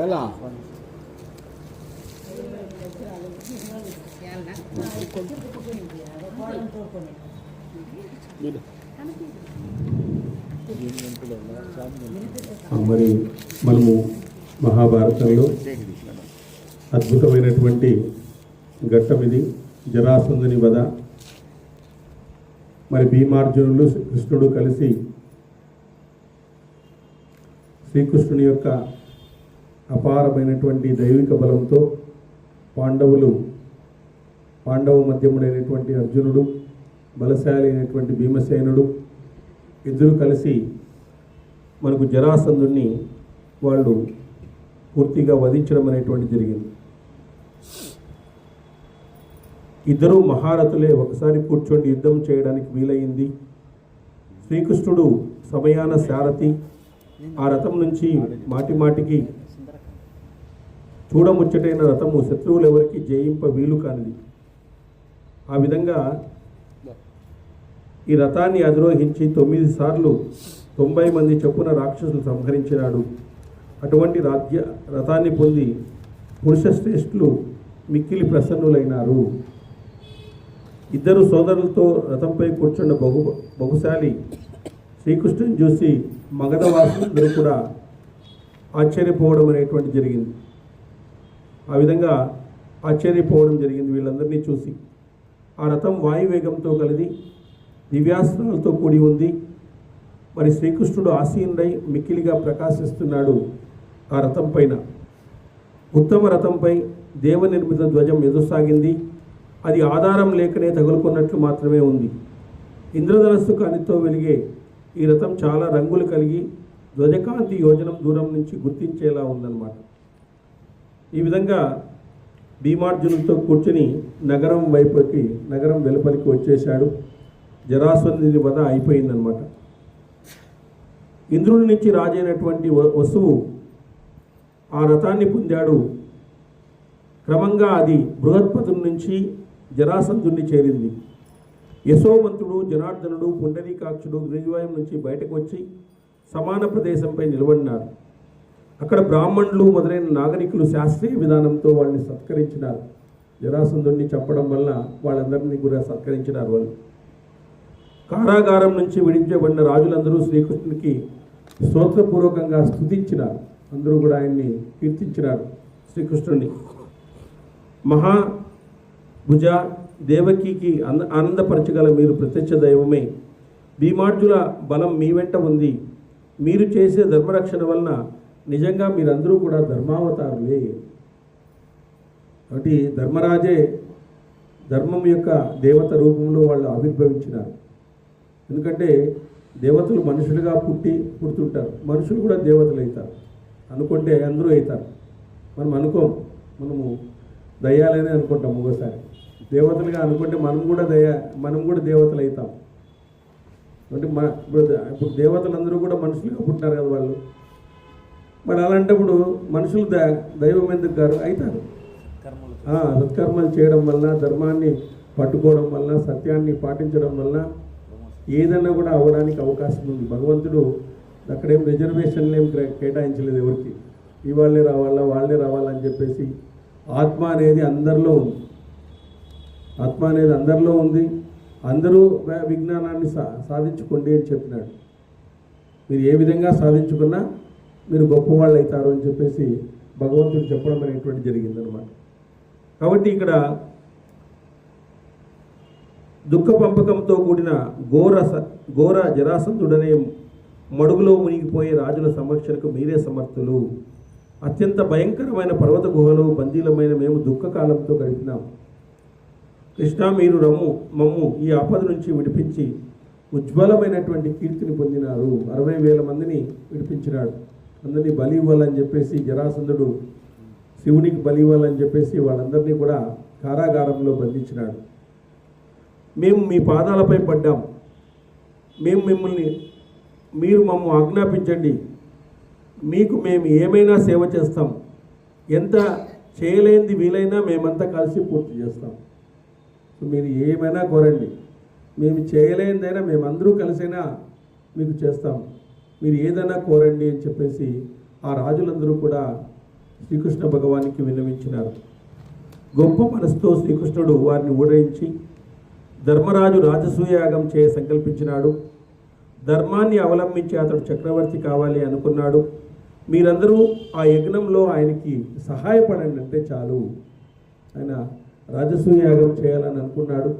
ఎలా మరి మనము మహాభారతంలో అద్భుతమైనటువంటి ఘట్టం ఇది, జరాసంధుని వధ. మరి భీమార్జునులు కృష్ణుడు కలిసి శ్రీకృష్ణుని యొక్క అపారమైనటువంటి దైవిక బలంతో పాండవ మధ్యముడైనటువంటి అర్జునుడు, బలశాలి అయినటువంటి భీమసేనుడు ఇద్దరు కలిసి మనకు జరాసంధుని వాళ్ళు పూర్తిగా వధించడం అనేటువంటి జరిగింది. ఇద్దరు మహారథులే ఒకసారి కూర్చొని యుద్ధం చేయడానికి వీలైంది. శ్రీకృష్ణుడు సమయాన సారథి, ఆ రథం నుంచి మాటిమాటికి చూడముచ్చటైన రథము శత్రువులు ఎవరికి జయింప వీలు కానిది. ఆ విధంగా ఈ రథాన్ని అధిరోహించి 9 సార్లు 90 మంది చొప్పున రాక్షసులు సంహరించినాడు. అటువంటి రథాన్ని పొంది పురుషశ్రేష్ఠులు మిక్కిలి ప్రసన్నులైనారు. ఇద్దరు సోదరులతో రథంపై కూర్చున్న బహుశాలి శ్రీకృష్ణుని చూసి మగధవాసులందరూ కూడా ఆశ్చర్యపోవడం అనేటువంటి జరిగింది. ఆ విధంగా ఆశ్చర్యపోవడం జరిగింది వీళ్ళందరినీ చూసి. ఆ రథం వాయువేగంతో కలిగి దివ్యాస్త్రాలతో కూడి ఉంది. మరి శ్రీకృష్ణుడు ఆసీనుడై మిక్కిలిగా ప్రకాశిస్తున్నాడు ఆ రథం పైన. ఉత్తమ రథంపై దేవనిర్మిత ధ్వజం ఎదురుసాగింది. అది ఆధారం లేకనే తగులుకున్నట్లు మాత్రమే ఉంది. ఇంద్రధనస్సు కాంతితో వెలిగే ఈ రథం చాలా రంగులు కలిగి ధ్వజకాంతి యోజనం దూరం నుంచి గుర్తించేలా ఉందన్నమాట. ఈ విధంగా భీమార్జునులతో కూర్చుని నగరం వెలుపలికి వచ్చేశాడు. జరాసంధుని వధ అయిపోయిందనమాట. ఇంద్రుడి నుంచి రాజైనటువంటి వసువు ఆ రథాన్ని పొందాడు. క్రమంగా అది బృహత్పతుని నుంచి జరాసంధుని చేరింది. యశోమంతుడు, జనార్దనుడు, పుండరీకాక్షుడు గిరిజవాయం నుంచి బయటకు వచ్చి సమాన ప్రదేశంపై నిలబడినారు. అక్కడ బ్రాహ్మణులు మొదలైన నాగరికులు శాస్త్రీయ విధానంతో వాళ్ళని సత్కరించినారు. జరాసంధుని చెప్పడం వల్ల వాళ్ళందరినీ కూడా సత్కరించినారు. వాళ్ళు కారాగారం నుంచి విడించబడిన రాజులందరూ శ్రీకృష్ణునికి స్తోత్రపూర్వకంగా స్తుతించినారు. అందరూ కూడా ఆయన్ని కీర్తించినారు శ్రీకృష్ణుని. మహాభుజ దేవకికి ఆనందపరచగల మీరు ప్రత్యక్ష దైవమే. భీమార్జుల బలం మీ వెంట ఉంది. మీరు చేసే ధర్మరక్షణ వలన నిజంగా మీరందరూ కూడా ధర్మావతారులే. కాబట్టి ధర్మరాజే ధర్మం యొక్క దేవత రూపంలో వాళ్ళు ఆవిర్భవించినారు. ఎందుకంటే దేవతలు మనుషులుగా పుడుతుంటారు, మనుషులు కూడా దేవతలు అవుతారు. అనుకుంటే అందరూ అవుతారు. మనము దయ్యాలనే అనుకుంటాం. ఒక్కోసారి దేవతలుగా అనుకుంటే మనం కూడా దేవతలు అవుతాం. అంటే ఇప్పుడు దేవతలందరూ కూడా మనుషులుగా పుట్టినారు కదా వాళ్ళు. మరి అలాంటప్పుడు మనుషులు దైవం ఎందుకు గారు అవుతారు? సత్కర్మలు చేయడం వల్ల, ధర్మాన్ని పట్టుకోవడం వల్ల, సత్యాన్ని పాటించడం వల్ల ఏదైనా కూడా అవ్వడానికి అవకాశం ఉంది. భగవంతుడు అక్కడేం రిజర్వేషన్లు ఏం కేటాయించలేదు ఎవరికి. వాళ్ళే రావాలని చెప్పేసి ఆత్మ అనేది అందరిలో ఉంది. అందరూ విజ్ఞానాన్ని సాధించుకోండి అని చెప్పినాడు. మీరు ఏ విధంగా సాధించుకున్నా మీరు గొప్పవాళ్ళు అవుతారు అని చెప్పేసి భగవంతుడు చెప్పడం అనేటువంటి జరిగిందనమాట. కాబట్టి ఇక్కడ దుఃఖ పంపకంతో కూడిన ఘోర జరాసంధుడనే మడుగులో మునిగిపోయే రాజుల సమక్షణకు మీరే సమర్థులు. అత్యంత భయంకరమైన పర్వత గుహలో బందీలమైన మేము దుఃఖకాలంతో గడిపినాం. కృష్ణ, మీరు మమ్ము ఈ ఆపద నుంచి విడిపించి ఉజ్వలమైనటువంటి కీర్తిని పొందినారు. 60,000 మందిని విడిపించినాడు. అందరినీ బలి ఇవ్వాలని చెప్పేసి జరాసంధుడు శివునికి బలి ఇవ్వాలని చెప్పేసి వాళ్ళందరినీ కూడా కారాగారంలో బంధించినాడు. మేము మీ పాదాలపై పడ్డాం. మీరు మమ్ము ఆజ్ఞాపించండి, మీకు మేము ఏమైనా సేవ చేస్తాం. ఎంత చేయలేనిది వీలైనా మేమంతా కలిసి పూర్తి చేస్తాం. మీరు ఏమైనా కోరండి, మేము చేయలేనిదైనా మేమందరూ కలిసైనా మీకు చేస్తాం, మీరు ఏదైనా కోరండి అని చెప్పేసి ఆ రాజులందరూ కూడా శ్రీకృష్ణ భగవానికి విన్నవించినారు. గొప్ప మనసుతో శ్రీకృష్ణుడు వారిని ఊరేగించి ధర్మరాజు రాజసూయాగం చేయ సంకల్పించినాడు. ధర్మాన్ని అవలంబించి అతడు చక్రవర్తి కావాలి అనుకున్నాడు. మీరందరూ ఆ యజ్ఞంలో ఆయనకి సహాయపడండి అంటే చాలు. ఆయన రాజసూయాగం చేయాలని అనుకున్నాడు.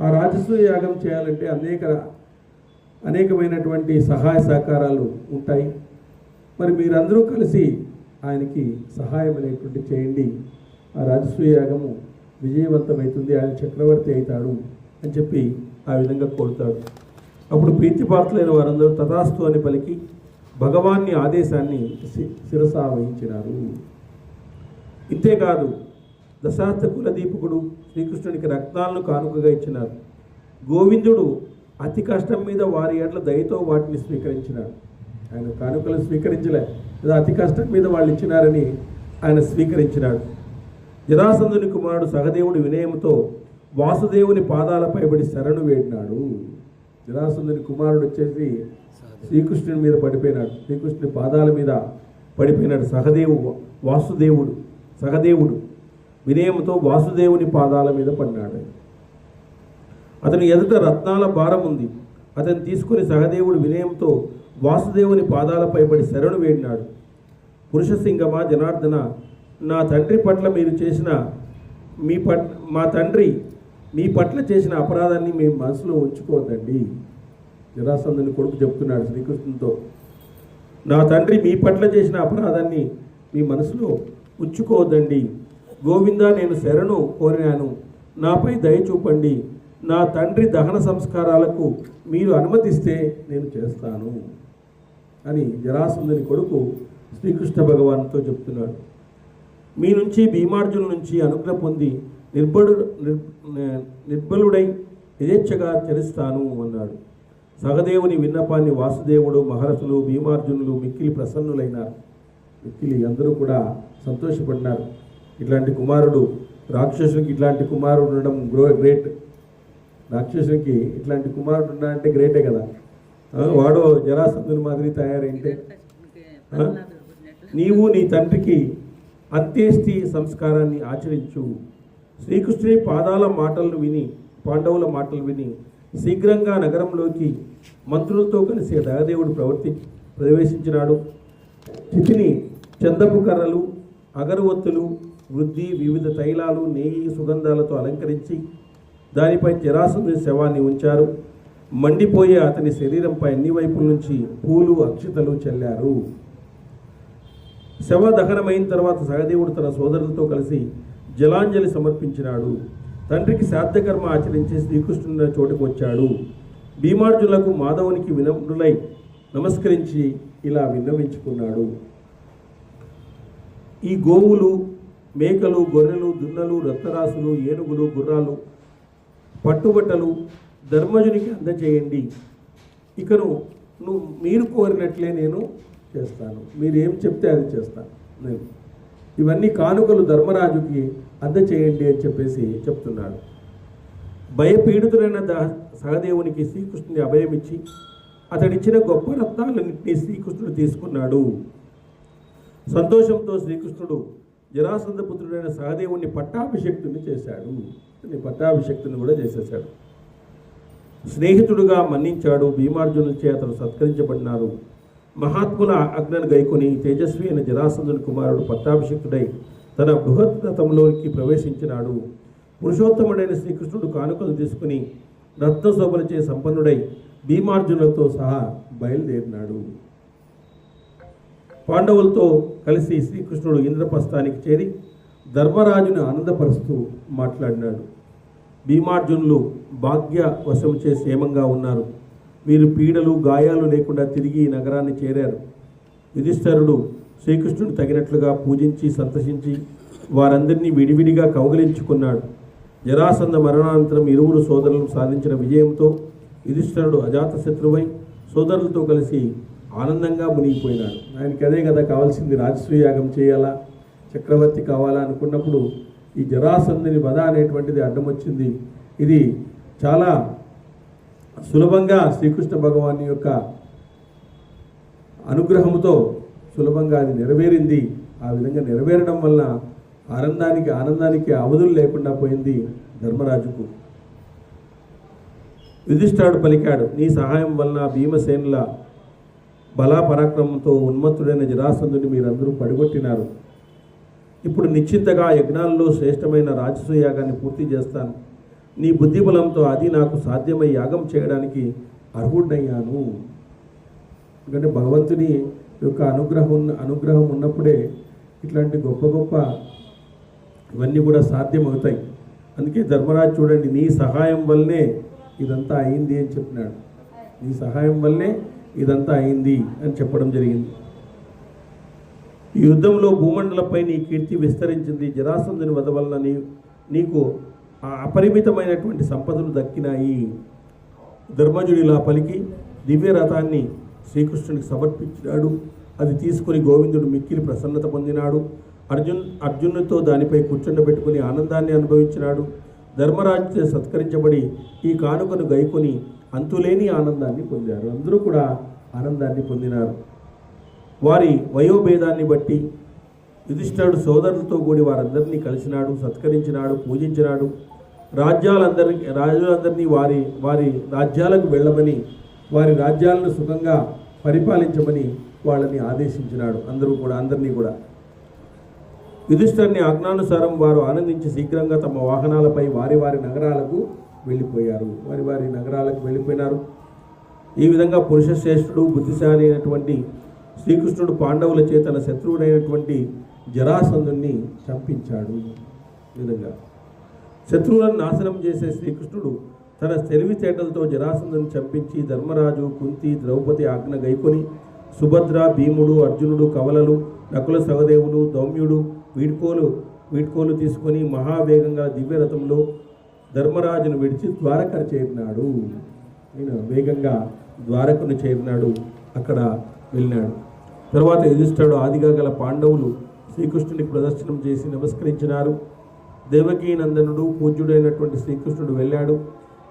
ఆ రాజసూయాగం చేయాలంటే అనేకమైనటువంటి సహాయ సహకారాలు ఉంటాయి. మరి మీరందరూ కలిసి ఆయనకి సహాయం అనేటువంటి చేయండి, ఆ రాజసూయాగము విజయవంతమవుతుంది, ఆయన చక్రవర్తి అవుతాడు అని చెప్పి ఆ విధంగా కోరుతాడు. అప్పుడు ప్రీతిపాత్రులైన వారందరూ తథాస్తు అని పలికి భగవాన్ని ఆదేశాన్ని శిరసా వహించినారు. ఇంతేకాదు దశార్థ కులదీపకుడు శ్రీకృష్ణునికి రత్నాలను కానుకగా ఇచ్చినారు. గోవిందుడు అతి కష్టం మీద వారి ఏళ్ల దయతో వాటిని స్వీకరించినాడు. ఆయన కానుకలు స్వీకరించలే, అతి కష్టం మీద వాళ్ళు ఇచ్చినారని ఆయన స్వీకరించినాడు. జరాసంధుని కుమారుడు సహదేవుడి వినయంతో వాసుదేవుని పాదాలపై పడి శరణు వేడినాడు. జరాసంధుని కుమారుడు వచ్చేసి శ్రీకృష్ణుని మీద పడిపోయినాడు, శ్రీకృష్ణుని పాదాల మీద పడిపోయినాడు. సహదేవుడు వినయంతో వాసుదేవుని పాదాల మీద పడినాడు. అతని ఎదుట రత్నాల భారం ఉంది. అతను తీసుకుని సహదేవుడు వినయంతో వాసుదేవుని పాదాలపై పడి శరణు వేడినాడు. పురుషసింగమా జనార్దన, నా తండ్రి పట్ల మీరు చేసిన మా తండ్రి మీ పట్ల చేసిన అపరాధాన్ని మేము మనసులో ఉంచుకోవద్దండి. జరాసంధుని కొడుకు చెప్తున్నాడు శ్రీకృష్ణునితో, నా తండ్రి మీ పట్ల చేసిన అపరాధాన్ని మీ మనసులో ఉంచుకోవద్దండి. గోవిందా, నేను శరణు కోరినాను, నాపై దయ చూపండి. నా తండ్రి దహన సంస్కారాలకు మీరు అనుమతిస్తే నేను చేస్తాను అని జరాసంధుని కొడుకు శ్రీకృష్ణ భగవాన్తో చెప్తున్నాడు. మీ నుంచి భీమార్జునుల నుంచి అనుగ్రహం పొంది నిర్బలుడై యథేచ్ఛగా చరిస్తాను అన్నాడు. సహదేవుని విన్నపాన్ని వాసుదేవుడు, మహరథులు, భీమార్జునులు మిక్కిలి ప్రసన్నులైనారు. మిక్కిలి అందరూ కూడా సంతోషపడినారు. ఇట్లాంటి కుమారుడు, రాక్షసునికి ఇట్లాంటి కుమారుడు ఉండడం గ్రేట్. రాక్షసునికి ఇట్లాంటి కుమారుడు ఉన్నాడంటే గ్రేటే కదా. వాడు జరాసంధుని మాదిరి తయారైంటే నీవు నీ తండ్రికి అంత్యేష్టి సంస్కారాన్ని ఆచరించు. శ్రీకృష్ణుని పాండవుల మాటలు విని శీఘ్రంగా నగరంలోకి మంత్రులతో కలిసి దహదేవుడు ప్రవేశించినాడు. చితిని చందపు కర్రలు, అగరవత్తులు, వృద్ధి, వివిధ తైలాలు, నెయ్యి, సుగంధాలతో అలంకరించి దానిపై జరాసంధుని శవాన్ని ఉంచారు. మండిపోయే అతని శరీరంపై అన్ని వైపుల నుంచి పూలు, అక్షతలు చల్లారు. శవ దహనమైన తర్వాత సహదేవుడు తన సోదరులతో కలిసి జలాంజలి సమర్పించినాడు. తండ్రికి శ్రాద్ధకర్మ ఆచరించి శ్రీకృష్ణుని చోటుకు వచ్చాడు. భీమార్జునులకు మాధవునికి వినమ్రులై నమస్కరించి ఇలా విన్నవించుకున్నాడు. ఈ గోవులు, మేకలు, గొర్రెలు, దున్నలు, రత్నరాసులు, ఏనుగులు, గుర్రాలు, పట్టుబట్టలు ధర్మజునికి అందచేయండి. ఇకను మీరు కోరినట్లే నేను చేస్తాను, మీరు ఏం చెప్తే అది చేస్తాను. నేను ఇవన్నీ కానుకలు ధర్మరాజుకి అందచేయండి అని చెప్పేసి చెప్తున్నాడు. భయపీడితుడైన సహదేవునికి శ్రీకృష్ణుని అభయమిచ్చి అతడిచ్చిన గొప్ప రత్నాలన్నింటినీ శ్రీకృష్ణుడు తీసుకున్నాడు. సంతోషంతో శ్రీకృష్ణుడు జరాసంధపుత్రుడైన సహదేవుని పట్టాభిషక్తుని చేశాడు. పట్టాభిషక్తుని కూడా చేసేశాడు. స్నేహితుడుగా మన్నించాడు. భీమార్జునులచే అతను సత్కరించబడినారు. మహాత్ముల ఆజ్ఞను గైకొని తేజస్వి అయిన జరాసంధుని కుమారుడు పట్టాభిషిక్తుడై తన బృహత్ రథంలోకి ప్రవేశించినాడు. పురుషోత్తముడైన శ్రీకృష్ణుడు కానుకలు తీసుకుని రత్నశోభలచే సంపన్నుడై భీమార్జునులతో సహా బయలుదేరినాడు. పాండవులతో కలిసి శ్రీకృష్ణుడు ఇంద్రప్రస్థానికి చేరి ధర్మరాజును ఆనందపరుస్తూ మాట్లాడినాడు. భీమార్జునులు భాగ్య వశముచే క్షేమంగా ఉన్నారు. వీరు పీడలు, గాయాలు లేకుండా తిరిగి ఈ నగరాన్ని చేరారు. యుధిష్ఠిరుడు శ్రీకృష్ణుడు తగినట్లుగా పూజించి సంతసించి వారందరినీ విడివిడిగా కౌగిలించుకున్నాడు. జరాసంధ మరణానంతరం ఇరువురు సోదరులను సాధించిన విజయంతో యుధిష్ఠిరుడు అజాతశత్రువై సోదరులతో కలిసి ఆనందంగా మునిగిపోయినాడు. ఆయనకి అదే కదా కావాల్సింది, రాజసూయాగం చేయాలా, చక్రవర్తి కావాలా అనుకున్నప్పుడు ఈ జరాసంధుని వధ అనేటువంటిది అడ్డం వచ్చింది. ఇది చాలా సులభంగా శ్రీకృష్ణ భగవాన్ యొక్క అనుగ్రహంతో సులభంగా అది నెరవేరింది. ఆ విధంగా నెరవేరడం వలన ఆనందానికి అవధులు లేకుండా పోయింది ధర్మరాజుకు. యుధిష్ఠిరుడు పలికాడు, నీ సహాయం వలన భీమసేనుల బలా పరాక్రమంతో ఉన్మత్తుడైన జరాసంధుని మీరందరూ పడిగొట్టినారు. ఇప్పుడు నిశ్చింతగా యజ్ఞాలలో శ్రేష్టమైన రాజసూయ యాగాన్ని పూర్తి చేస్తాను. నీ బుద్ధిబలంతో అది నాకు సాధ్యమై యాగం చేయడానికి అర్హుడయ్యాను. ఎందుకంటే భగవంతుని యొక్క అనుగ్రహం ఉన్నప్పుడే ఇట్లాంటి గొప్ప ఇవన్నీ కూడా సాధ్యమవుతాయి. అందుకే ధర్మరాజు చూడండి, నీ సహాయం వల్లనే ఇదంతా అయింది అని చెప్పినాడు. నీ సహాయం వల్లనే ఇదంతా అయింది అని చెప్పడం జరిగింది. ఈ యుద్ధంలో భూమండలపై నీ కీర్తి విస్తరించింది. జరాసంధుని వధ వలన నీకు అపరిమితమైనటువంటి సంపదలు దక్కినాయి. ధర్మజుడిలా పలికి దివ్య రథాన్ని శ్రీకృష్ణునికి సమర్పించినాడు. అది తీసుకుని గోవిందుడు మిక్కిలి ప్రసన్నత పొందినాడు. అర్జునుడితో దానిపై కూర్చుండబెట్టుకుని ఆనందాన్ని అనుభవించినాడు. ధర్మరాజుతో సత్కరించబడి ఈ కానుకను గైకొని అంతులేని ఆనందాన్ని పొందారు. అందరూ కూడా ఆనందాన్ని పొందినారు. వారి వయోభేదాన్ని బట్టి యుధిష్ఠిరుడు సోదరులతో కూడి వారందరినీ కలిసినాడు, సత్కరించినాడు, పూజించినాడు. రాజులందరినీ వారి రాజ్యాలకు వెళ్ళమని, వారి రాజ్యాలను సుఖంగా పరిపాలించమని వాళ్ళని ఆదేశించినాడు. అందరినీ కూడా యుధిష్ఠిరుని ఆజ్ఞానుసారం వారు ఆనందించి శీఘ్రంగా తమ వాహనాలపై వారి నగరాలకు వెళ్ళిపోయినారు. ఈ విధంగా పురుష శ్రేష్ఠుడు బుద్ధిశాలి అయినటువంటి శ్రీకృష్ణుడు పాండవుల చేత తన శత్రువుడైనటువంటి జరాసంధుని చంపించాడు. ఈ విధంగా శత్రువులను నాశనం చేసే శ్రీకృష్ణుడు తన తెలివితేటలతో జరాసంధుని చంపించి ధర్మరాజు, కుంతి, ద్రౌపది ఆజ్ఞ గైకొని సుభద్ర, భీముడు, అర్జునుడు, కవలలు, నకుల, సహదేవులు, దౌమ్యుడు వీడ్కోలు తీసుకొని మహావేగంగా దివ్యరథంలో ధర్మరాజును విడిచి ద్వారకను చేరినాడు. ఆయన వేగంగా ద్వారకను చేరినాడు, అక్కడ వెళ్ళినాడు. తర్వాత యుధిష్ఠిరుడు ఆదిగా గల పాండవులు శ్రీకృష్ణునికి ప్రదర్శనం చేసి నమస్కరించినారు. దేవకీనందనుడు పూజ్యుడైనటువంటి శ్రీకృష్ణుడు వెళ్ళాడు.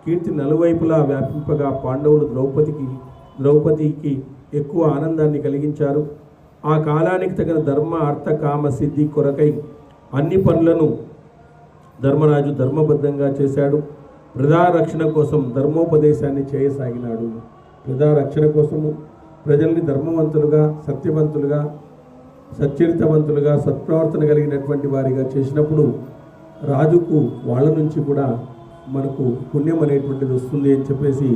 కీర్తి నలువైపులా వ్యాపింపగా పాండవులు ద్రౌపదికి ఎక్కువ ఆనందాన్ని కలిగించారు. ఆ కాలానికి తగిన ధర్మ, అర్థ, కామ సిద్ధి కొరకై అన్ని పనులను ధర్మరాజు ధర్మబద్ధంగా చేశాడు. ప్రజారక్షణ కోసం ధర్మోపదేశాన్ని చేయసాగినాడు. ప్రజారక్షణ కోసము ప్రజల్ని ధర్మవంతులుగా, సత్యవంతులుగా, సచ్చరితవంతులుగా, సత్ప్రవర్తన కలిగినటువంటి వారిగా చేసినప్పుడు రాజుకు వాళ్ళ నుంచి కూడా మనకు పుణ్యం అనేటువంటిది వస్తుంది అని చెప్పేసి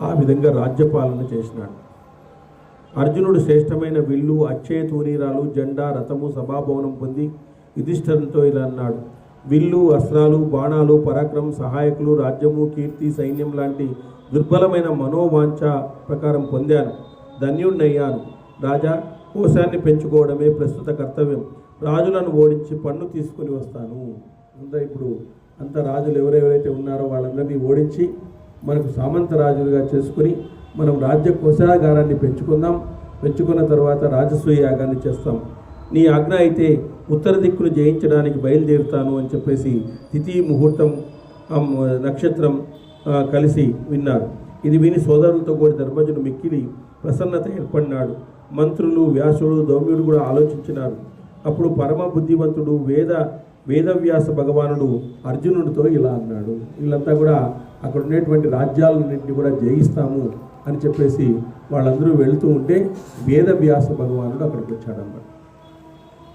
ఆ విధంగా రాజ్యపాలన చేసినాడు. అర్జునుడు శ్రేష్టమైన విల్లు, అక్షయ తూనీరాలు, జెండా, రథము, సభాభవనం పొంది యుధిష్ఠిరునితో ఇలా అన్నాడు, విల్లు, అస్త్రాలు, బాణాలు, పరాక్రమం, సహాయకులు, రాజ్యము, కీర్తి, సైన్యం లాంటి దుర్బలమైన మనోవాంఛ ప్రకారం పొందాను. ధన్యుణ్ణయ్యాను. రాజా, కోశాన్ని పెంచుకోవడమే ప్రస్తుత కర్తవ్యం. రాజులను ఓడించి పన్ను తీసుకుని వస్తాను. ఇప్పుడు రాజులు ఎవరెవరైతే ఉన్నారో వాళ్ళందరినీ ఓడించి మనకు సామంత రాజులుగా చేసుకుని మనం రాజ్య కోశాగారాన్ని పెంచుకున్న తర్వాత రాజసూయ యాగాన్ని చేస్తాం. నీ ఆజ్ఞ అయితే ఉత్తర దిక్కును జయించడానికి బయలుదేరుతాను అని చెప్పేసి తిథి, ముహూర్తం, నక్షత్రం కలిసి విన్నారు. ఇది విని సోదరులతో కూడా ధర్మజుడు మిక్కిలి ప్రసన్నత ఏర్పడినాడు. మంత్రులు, వ్యాసుడు, దౌమ్యుడు కూడా ఆలోచించినారు. అప్పుడు పరమ బుద్ధివంతుడు వేదవ్యాస భగవానుడు అర్జునుడితో ఇలా అన్నాడు, వీళ్ళంతా కూడా అక్కడ ఉండేటువంటి రాజ్యాలన్నింటినీ కూడా జయిస్తాము అని చెప్పేసి వాళ్ళందరూ వెళుతూ ఉంటే వేదవ్యాస భగవానుడు అక్కడికి వచ్చాడన్నమాట.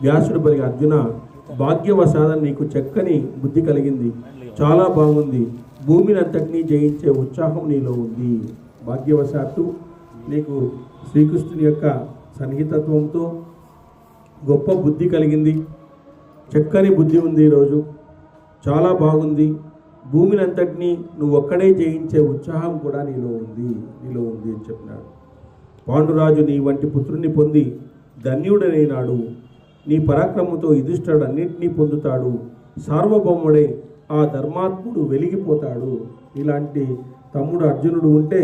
వ్యాసుడు పలికి, అర్జున, భాగ్యవశాన నీకు చక్కని బుద్ధి కలిగింది, చాలా బాగుంది. భూమిని అంతటినీ జయించే ఉత్సాహం నీలో ఉంది. భాగ్యవశాత్తు నీకు శ్రీకృష్ణుని యొక్క సన్నిహితత్వంతో గొప్ప బుద్ధి కలిగింది, చక్కని బుద్ధి ఉంది. ఈరోజు చాలా బాగుంది. భూమిని అంతటినీ నువ్వు ఒక్కడే జయించే ఉత్సాహం కూడా నీలో ఉంది అని చెప్పినాడు. పాండురాజు నీ వంటి పుత్రుని పొంది ధన్యుడనైనాడు. నీ పరాక్రమంతో యుధిష్ఠిరుడు అన్నింటినీ పొందుతాడు. సార్వభౌముడే ఆ ధర్మాత్ముడు వెలిగిపోతాడు. ఇలాంటి తమ్ముడు అర్జునుడు ఉంటే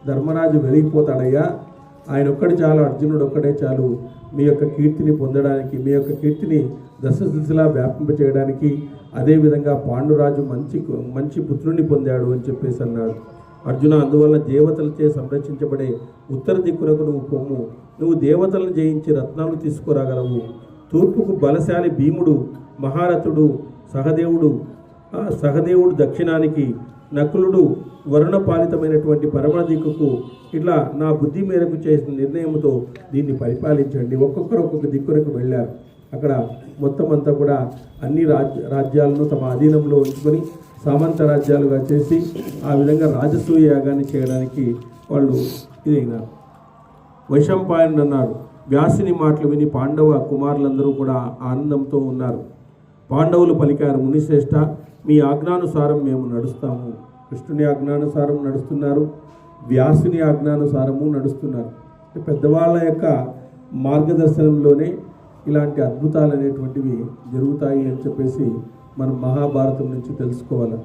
ధర్మరాజు వెలిగిపోతాడయ్యా. ఆయన ఒక్కడి చాలు, అర్జునుడు ఒక్కడే చాలు మీ యొక్క కీర్తిని పొందడానికి, మీ యొక్క కీర్తిని దశదిశలా వ్యాపింపచేయడానికి. అదేవిధంగా పాండురాజు మంచి పుత్రుని పొందాడు అని చెప్పేసి అన్నాడు. అర్జున, అందువల్ల దేవతలచే సంరక్షించబడే ఉత్తర దిక్కునకు నువ్వు పొమ్ము. నువ్వు దేవతలను జయించి రత్నాలు తీసుకురాగలవు. తూర్పుకు బలశాలి భీముడు, మహారథుడు సహదేవుడు దక్షిణానికి, నకులుడు వరుణపాలితమైనటువంటి పరమ దిక్కుకు, ఇట్లా నా బుద్ధి మేరకు చేసిన నిర్ణయంతో దీన్ని పరిపాలించండి. ఒక్కొక్కరు ఒక్కొక్క దిక్కునకు వెళ్ళారు. అక్కడ మొత్తం అంతా కూడా అన్ని రాజ్యాలను తమ అధీనంలో ఉంచుకొని సామంత రాజ్యాలుగా చేసి ఆ విధంగా రాజసూయ యాగాన్ని చేయడానికి వాళ్ళు ఇదైనారు. వైశంపాయనుడు అన్నాడు, వ్యాసుని మాటలు విని పాండవ కుమారులందరూ కూడా ఆనందంతో ఉన్నారు. పాండవులు పలికారు, మునిశ్రేష్ఠ, మీ ఆజ్ఞానుసారం మేము నడుస్తాము. కృష్ణుని ఆజ్ఞానుసారం నడుస్తున్నారు, వ్యాసుని ఆజ్ఞానుసారము నడుస్తున్నారు. పెద్దవాళ్ళ యొక్క మార్గదర్శనంలోనే ఇలాంటి అద్భుతాలు అనేటువంటివి జరుగుతాయి అని చెప్పేసి మనం మహాభారతం నుంచి తెలుసుకోవాలి.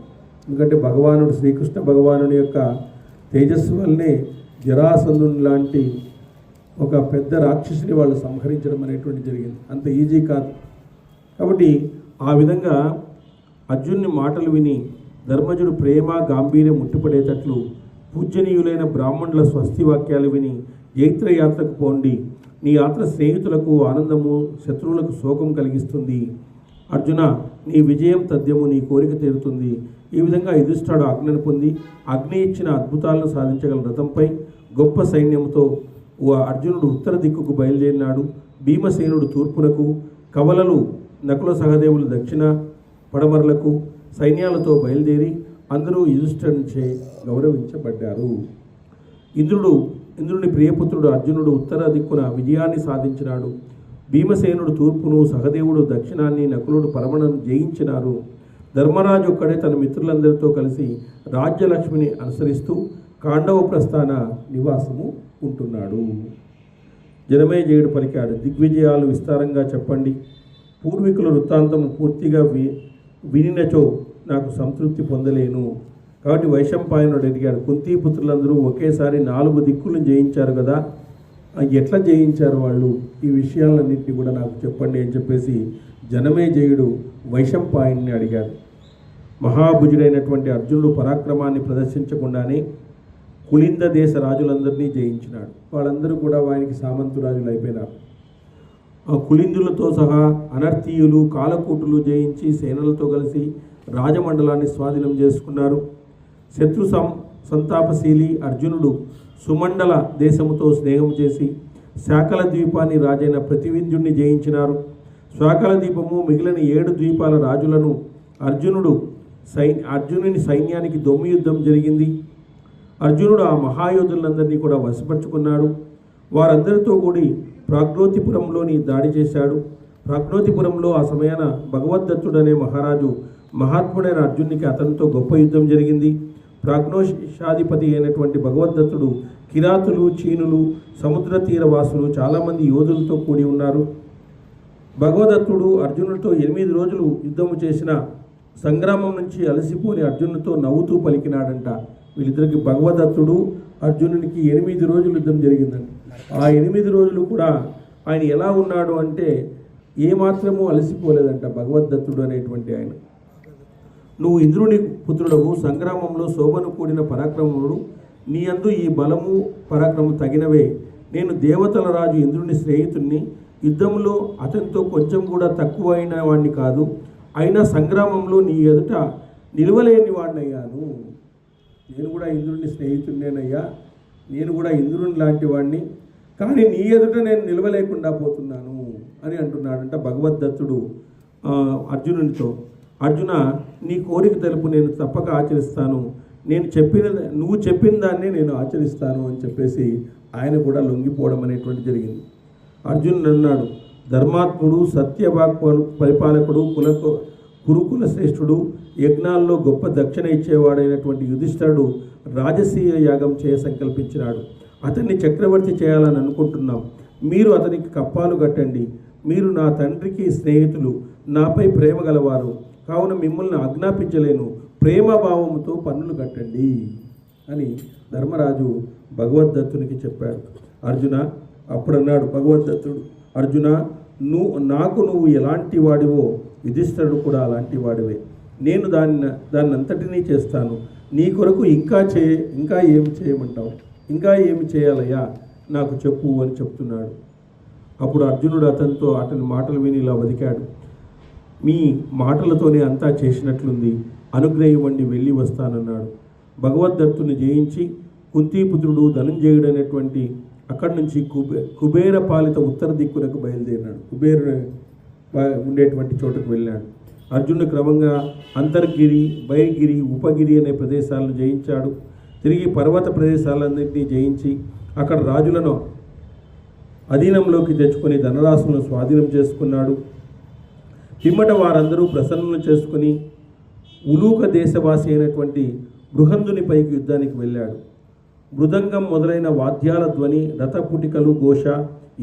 ఎందుకంటే భగవానుడు శ్రీకృష్ణ భగవానుడి యొక్క తేజస్సు వల్లనే జరాసంధుని లాంటి ఒక పెద్ద రాక్షసుని వాళ్ళు సంహరించడం అనేటువంటి జరిగింది. అంత ఈజీ కాదు. కాబట్టి ఆ విధంగా అర్జునుని మాటలు విని ధర్మజుడు ప్రేమ గాంభీర్యం ముట్టిపడేటట్లు పూజనీయులైన బ్రాహ్మణుల స్వస్తి వాక్యాలు విని జైత్రయాత్రకు పోండి. నీ యాత్ర స్నేహితులకు ఆనందము, శత్రువులకు శోకం కలిగిస్తుంది. అర్జున, నీ విజయం తథ్యము, నీ కోరిక తీరుతుంది. ఈ విధంగా యుధిష్ఠిరుడు ఆజ్ఞను పొంది అగ్ని ఇచ్చిన అద్భుతాలను సాధించగల రథంపై గొప్ప సైన్యంతో అర్జునుడు ఉత్తర దిక్కుకు బయలుదేరినాడు. భీమసేనుడు తూర్పునకు, కవలలు నకుల సహదేవులు దక్షిణ పడమరలకు సైన్యాలతో బయలుదేరి అందరూ యుధిష్ఠిరునిచే గౌరవించబడ్డారు. ఇంద్రుని ప్రియపుత్రుడు అర్జునుడు ఉత్తర దిక్కున విజయాన్ని సాధించినాడు. భీమసేనుడు తూర్పును, సహదేవుడు దక్షిణాన్ని, నకులుడు పరమణను జయించినారు. ధర్మరాజు ఒక్కడే తన మిత్రులందరితో కలిసి రాజ్యలక్ష్మిని అనుసరిస్తూ కాండవ ప్రస్థాన నివాసము ఉంటున్నాడు. జనమేజయుడు పలికాడు, దిగ్విజయాలు విస్తారంగా చెప్పండి. పూర్వీకుల వృత్తాంతము పూర్తిగా వినినచో నాకు సంతృప్తి పొందలేను. కాబట్టి వైశంపాయనుడు అడిగాడు, కుంతీపుత్రులందరూ ఒకేసారి 4 దిక్కులను జయించారు కదా, ఎట్లా జయించారు వాళ్ళు? ఈ విషయాలన్నింటినీ కూడా నాకు చెప్పండి అని చెప్పేసి జనమేజయుడు వైశంపాయన్ని అడిగాడు. మహాభుజుడైనటువంటి అర్జునుడు పరాక్రమాన్ని ప్రదర్శించకుండానే కులింద దేశ రాజులందరినీ జయించినాడు. వాళ్ళందరూ కూడా వానికి సామంతురాజులు అయిపోయినారు. కులిందులతో సహా అనర్థీయులు, కాలకూటులు జయించి సేనలతో కలిసి రాజమండలాన్ని స్వాధీనం చేసుకున్నారు. శత్రు సంతాపశీలి అర్జునుడు సుమండల దేశముతో స్నేహం చేసి శాకల ద్వీపాన్ని రాజైన ప్రతివింధ్యుణ్ణి జయించినారు. శాకల ద్వీపము మిగిలిన 7 ద్వీపాల రాజులను అర్జునుని సైన్యానికి దొమ్మి యుద్ధం జరిగింది. అర్జునుడు ఆ మహాయోధులందరినీ కూడా వశపరుచుకున్నాడు. వారందరితో కూడి ప్రాగ్నోతిపురంలోని దాడి చేశాడు. ప్రాగ్నోతిపురంలో ఆ సమయాన భగవద్దత్తుడనే మహారాజు మహాత్ముడైన అర్జునునికి అతనితో గొప్ప యుద్ధం జరిగింది. ప్రాగ్నోషాధిపతి అయినటువంటి భగవద్దత్తుడు కిరాతులు, చీనులు, సముద్ర తీరవాసులు చాలామంది యోధులతో కూడి ఉన్నారు. భగవదత్తుడు అర్జునుడితో 8 రోజులు యుద్ధము చేసిన సంగ్రామం నుంచి అలసిపోని అర్జునుడితో నవ్వుతూ పలికినాడంట. వీళ్ళిద్దరికి భగవదత్తుడు అర్జునునికి 8 రోజులు యుద్ధం జరిగిందండి. ఆ 8 రోజులు కూడా ఆయన ఎలా ఉన్నాడు అంటే ఏమాత్రమూ అలసిపోలేదంట భగవద్దత్తుడు అనేటువంటి ఆయన. నువ్వు ఇంద్రుని పుత్రుడవు, సంగ్రామంలో శోభను కూడిన పరాక్రమముడు, నీ యందు ఈ బలము పరాక్రమం తగినవే. నేను దేవతల రాజు ఇంద్రుని స్నేహితుడిని, యుద్ధంలో అతనితో కొంచెం కూడా తక్కువ అయిన వాడిని కాదు. అయినా సంగ్రామంలో నీ ఎదుట నిలవలేని వాడినయ్యాను. నేను కూడా ఇంద్రుని స్నేహితుడినేనయ్యా, నేను కూడా ఇంద్రుని లాంటి వాడిని, కానీ నీ ఎదుట నేను నిలవలేకుండా పోతున్నాను అని అంటున్నాడంట భగవద్దత్తుడు అర్జునునితో. అర్జున, నీ కోరిక తెలుపు, నేను తప్పక ఆచరిస్తాను. నువ్వు చెప్పిన దాన్నే నేను ఆచరిస్తాను అని చెప్పేసి ఆయన కూడా లొంగిపోవడం అనేటువంటి జరిగింది. అర్జునుడు అన్నాడు, ధర్మాత్ముడు, సత్యవాక్కు పరిపాలకుడు, కురుకుల శ్రేష్ఠుడు, యజ్ఞాల్లో గొప్ప దక్షిణ ఇచ్చేవాడైనటువంటి యుధిష్ఠిరుడు రాజసీయ యాగం చేయ సంకల్పించినాడు. అతన్ని చక్రవర్తి చేయాలని అనుకుంటున్నాం. మీరు అతనికి కప్పాలు కట్టండి. మీరు నా తండ్రికి స్నేహితులు, నాపై ప్రేమ గలవారు, కావున మిమ్మల్ని ఆజ్ఞాపించలేను. ప్రేమభావంతో పన్నులు కట్టండి అని ధర్మరాజు భగవద్దత్తునికి చెప్పాడు. అర్జున అప్పుడన్నాడు భగవద్దత్తుడు, అర్జున, నువ్వు ఎలాంటి వాడివో యుధిష్ఠిరుడు కూడా అలాంటి వాడివే. నేను దాన్ని అంతటినీ చేస్తాను. నీ కొరకు ఇంకా ఏమి చేయమంటావు, ఇంకా ఏమి చేయాలయ్యా నాకు చెప్పు అని చెప్తున్నాడు. అప్పుడు అర్జునుడు అతని మాటలు విని ఇలా బతికాడు. మీ మాటలతోనే అంతా చేసినట్లుంది, అనుగ్రహివ్వండి, వెళ్ళి వస్తానన్నాడు. భగవద్దత్తుని జయించి కుంతీపుత్రుడు ధనంజయుడు అనేటువంటి అక్కడి నుంచి కుబేర పాలిత ఉత్తర దిక్కునకు బయలుదేరినాడు. కుబేరుడు ఉండేటువంటి చోటుకు వెళ్ళాడు. అర్జునుడు క్రమంగా అంతర్గిరి, బైర్గిరి, ఉపగిరి అనే ప్రదేశాలను జయించాడు. తిరిగి పర్వత ప్రదేశాలన్నింటినీ జయించి అక్కడ రాజులను అధీనంలోకి తెచ్చుకొని ధనరాశులను స్వాధీనం చేసుకున్నాడు. పిమ్మట వారందరూ ప్రసన్నులు చేసుకుని ఉలూక దేశవాసి అయినటువంటి బృహందుని పైకి యుద్ధానికి వెళ్ళాడు. మృదంగం మొదలైన వాద్యాల ధ్వని, రథపుటికలు, ఘోష,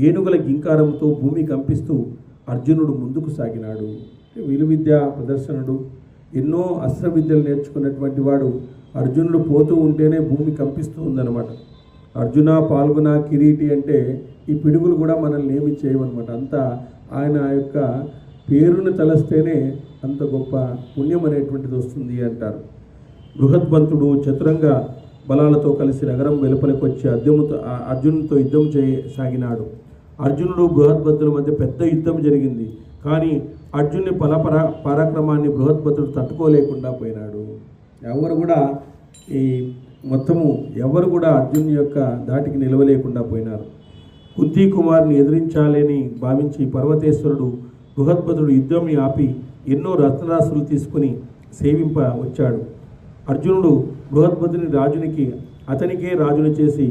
ఏనుగుల గింకారంతో భూమి కంపిస్తూ అర్జునుడు ముందుకు సాగినాడు. విలువిద్య ప్రదర్శనుడు, ఎన్నో అస్త్ర విద్యలు నేర్చుకున్నటువంటి వాడు అర్జునుడు పోతూ ఉంటేనే భూమి కంపిస్తూ ఉందన్నమాట. అర్జున, పాల్గొన, కిరీటి అంటే ఈ పిడుగులు కూడా మనల్ని ఏమి చేయవన్నమాట. అంతా ఆయన యొక్క పేరును తలస్తేనే అంత గొప్ప పుణ్యం అనేటువంటిది వస్తుంది అంటారు. బృహద్వంతుడు చతురంగ బలాలతో కలిసి నగరం వెలుపలికి వచ్చి అర్జునుడితో యుద్ధం సాగినాడు. అర్జునుడు బృహద్వంతుల మధ్య పెద్ద యుద్ధం జరిగింది. కానీ అర్జునుని పరాక్రమాన్ని బృహద్వంతుడు తట్టుకోలేకుండా పోయినాడు. ఎవరు కూడా అర్జునుని యొక్క ధాటికి నిలవలేకుండా పోయినారు. కుంతీ కుమార్ని ఎదిరించాలని భావించి పర్వతేశ్వరుడు బృహద్వంతుడు యుద్ధంని ఆపి ఎన్నో రత్నరాశులు తీసుకుని సేవింప వచ్చాడు. అర్జునుడు బృహద్వంతుని అతనికే రాజును చేసి